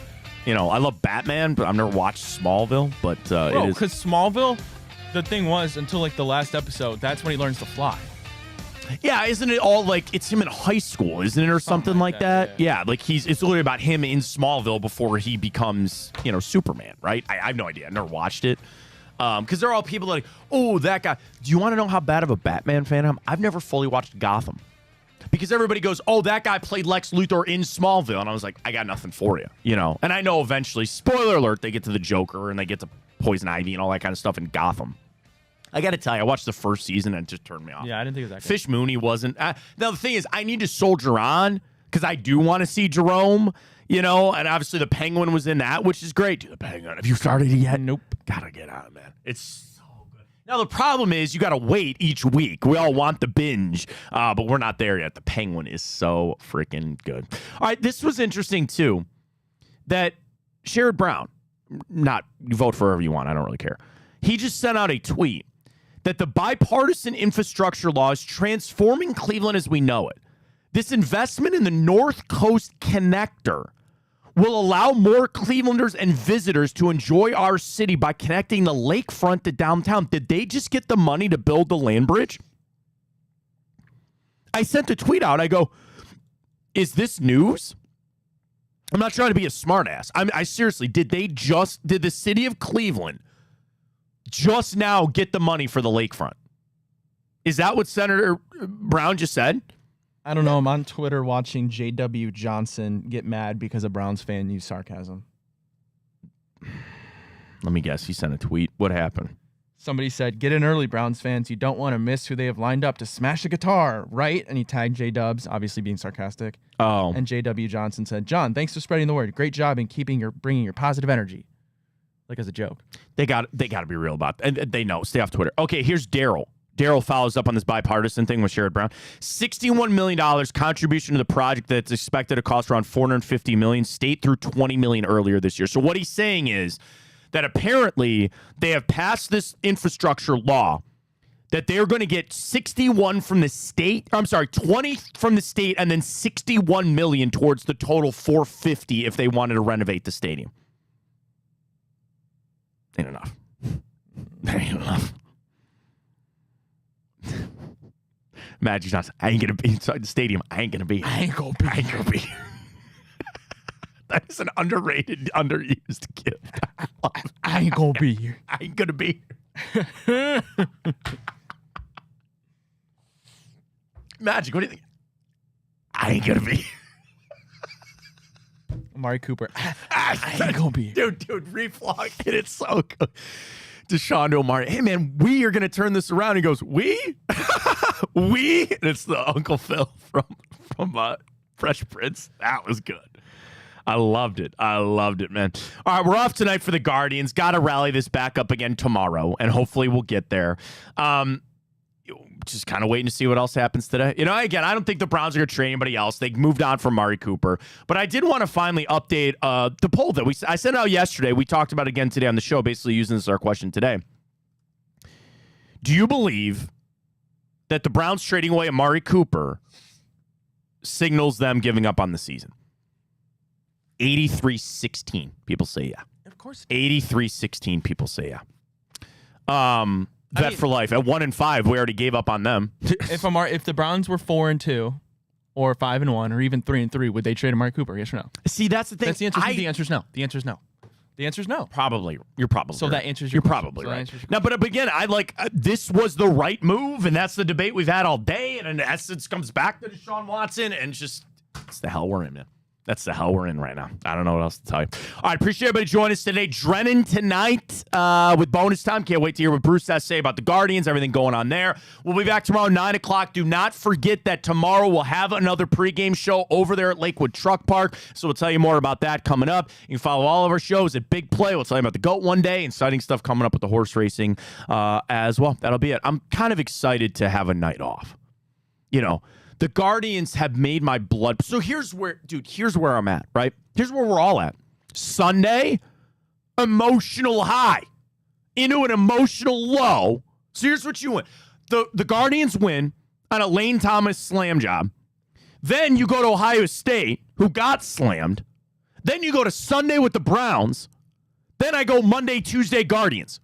You know, I love Batman, but I've never watched Smallville. But it is. Because Smallville, the thing was, until like the last episode, that's when he learns to fly. Yeah, isn't it all like it's him in high school, isn't it, or something like that? Yeah, like it's literally about him in Smallville before he becomes, Superman, right? I have no idea. I've never watched it. Because they're all people like, oh, that guy. Do you want to know how bad of a Batman fan I am? I've never fully watched Gotham. Because everybody goes, oh, that guy played Lex Luthor in Smallville. And I was like, I got nothing for you, And I know eventually, spoiler alert, they get to the Joker and they get to Poison Ivy and all that kind of stuff in Gotham. I got to tell you, I watched the first season and it just turned me off. Yeah, I didn't think it was that good. Fish Mooney wasn't. Now, the thing is, I need to soldier on because I do want to see Jerome, and obviously the Penguin was in that, which is great. Dude, the Penguin, have you started it yet? Nope. Got to get on it, man. It's so good. Now, the problem is you got to wait each week. We all want the binge, but we're not there yet. The Penguin is so freaking good. All right, this was interesting, too, that Sherrod Brown, you vote for whoever you want. I don't really care. He just sent out a tweet that the bipartisan infrastructure law is transforming Cleveland as we know it. This investment in the North Coast Connector will allow more Clevelanders and visitors to enjoy our city by connecting the lakefront to downtown. Did they just get the money to build the land bridge? I sent a tweet out. I go, is this news? I'm not trying to be a smartass. I seriously, did the city of Cleveland just now get the money for the lakefront? Is that what Senator Brown just said? I don't know. I'm on Twitter watching J.W. Johnson get mad because a Browns fan used sarcasm. Let me guess. He sent a tweet. What happened? Somebody said, get in early, Browns fans. You don't want to miss who they have lined up to smash a guitar, right? And he tagged J-Dubs, obviously being sarcastic. Oh. And J.W. Johnson said, John, thanks for spreading the word. Great job in bringing your positive energy. Like as a joke. They got to be real about that. And they know. Stay off Twitter. Okay, here's Daryl. Daryl follows up on this bipartisan thing with Sherrod Brown. $61 million contribution to the project that's expected to cost around $450 million. State through $20 million earlier this year. So what he's saying is that apparently they have passed this infrastructure law that they're going to get 61 from the state. I'm sorry, 20 from the state and then 61 million towards the total 450 if they wanted to renovate the stadium. Ain't enough. Ain't enough. Magic Johnson, I ain't going to be inside the stadium. I ain't going to be. I ain't going to be. That is an underrated, underused gift. I ain't going to be here. I ain't going to be here. Magic, what do you think? I ain't going to be here. Amari Cooper. I ain't going to be here. Dude, reflog. It's so good. Deshaun to Amari. Hey, man, we are going to turn this around. He goes, we? We? And it's the Uncle Phil from Fresh Prince. That was good. I loved it. Man. All right, we're off tonight for the Guardians. Got to rally this back up again tomorrow, and hopefully we'll get there. Just kind of waiting to see what else happens today. Again, I don't think the Browns are going to trade anybody else. They moved on from Amari Cooper. But I did want to finally update the poll that I sent out yesterday. We talked about it again today on the show, basically using this as our question today. Do you believe that the Browns trading away Amari Cooper signals them giving up on the season? 83-16 people say yeah. Of course. 83-16 people say yeah. Bet for life. At 1-5, we already gave up on them. If the Browns were 4-2, or 5-1, or even 3-3, would they trade Amari Cooper? Yes or no? See, that's the thing. That's the answer. The answer is no. The answer is no. The answer is no. Probably. You're probably So right. that answers your You're question. probably So that right. answers your No, but again, I like this was the right move, and that's the debate we've had all day. And in essence, comes back to Deshaun Watson, and just it's the hell we're in, man. That's the hell we're in right now. I don't know what else to tell you. All right, appreciate everybody joining us today. Drennan tonight with bonus time. Can't wait to hear what Bruce has to say about the Guardians, everything going on there. We'll be back tomorrow, 9 o'clock. Do not forget that tomorrow we'll have another pregame show over there at Lakewood Truck Park. So we'll tell you more about that coming up. You can follow all of our shows at Big Play. We'll tell you about the GOAT one day, exciting stuff coming up with the horse racing as well. That'll be it. I'm kind of excited to have a night off. You know, the Guardians have made my blood. So here's where I'm at, right? Here's where we're all at. Sunday, emotional high into an emotional low. So here's what you win. The Guardians win on a Lane Thomas slam job. Then you go to Ohio State, who got slammed. Then you go to Sunday with the Browns. Then I go Monday, Tuesday, Guardians.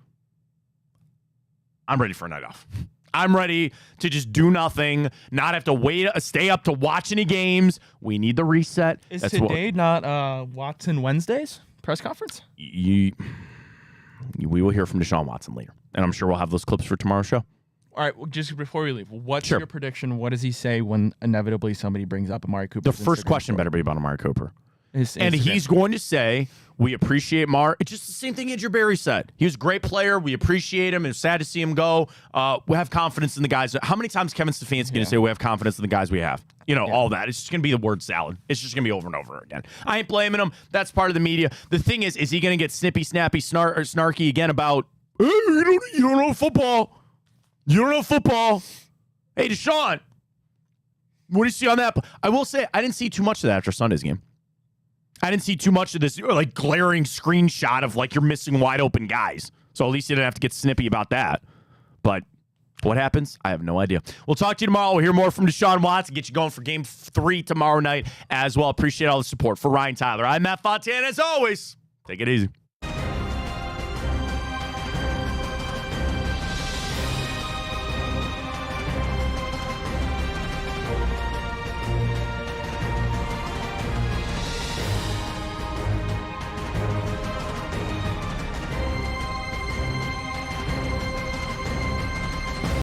I'm ready for a night off. I'm ready to just do nothing, not have to stay up to watch any games. We need the reset. Is today not Watson Wednesday's press conference? We will hear from Deshaun Watson later, and I'm sure we'll have those clips for tomorrow's show. All right, well, just before we leave, what's your prediction? What does he say when inevitably somebody brings up Amari Cooper? The first question better be about Amari Cooper. And he's going to say, we appreciate Mark. It's just the same thing Andrew Barry said. He was a great player. We appreciate him. It's sad to see him go. We have confidence in the guys. How many times Kevin Stefanski going to say we have confidence in the guys we have? You know, all that. It's just going to be the word salad. It's just going to be over and over again. I ain't blaming him. That's part of the media. The thing is he going to get snippy, snappy, snarky again about, hey, you don't know football. You don't know football. Hey, Deshaun, what do you see on that? I will say, I didn't see too much of that after Sunday's game. I didn't see too much of this like glaring screenshot of like you're missing wide open guys. So at least you didn't have to get snippy about that. But what happens? I have no idea. We'll talk to you tomorrow. We'll hear more from Deshaun Watson. Get you going for Game 3 tomorrow night as well. Appreciate all the support. For Ryan Tyler, I'm Matt Fontana. As always, take it easy.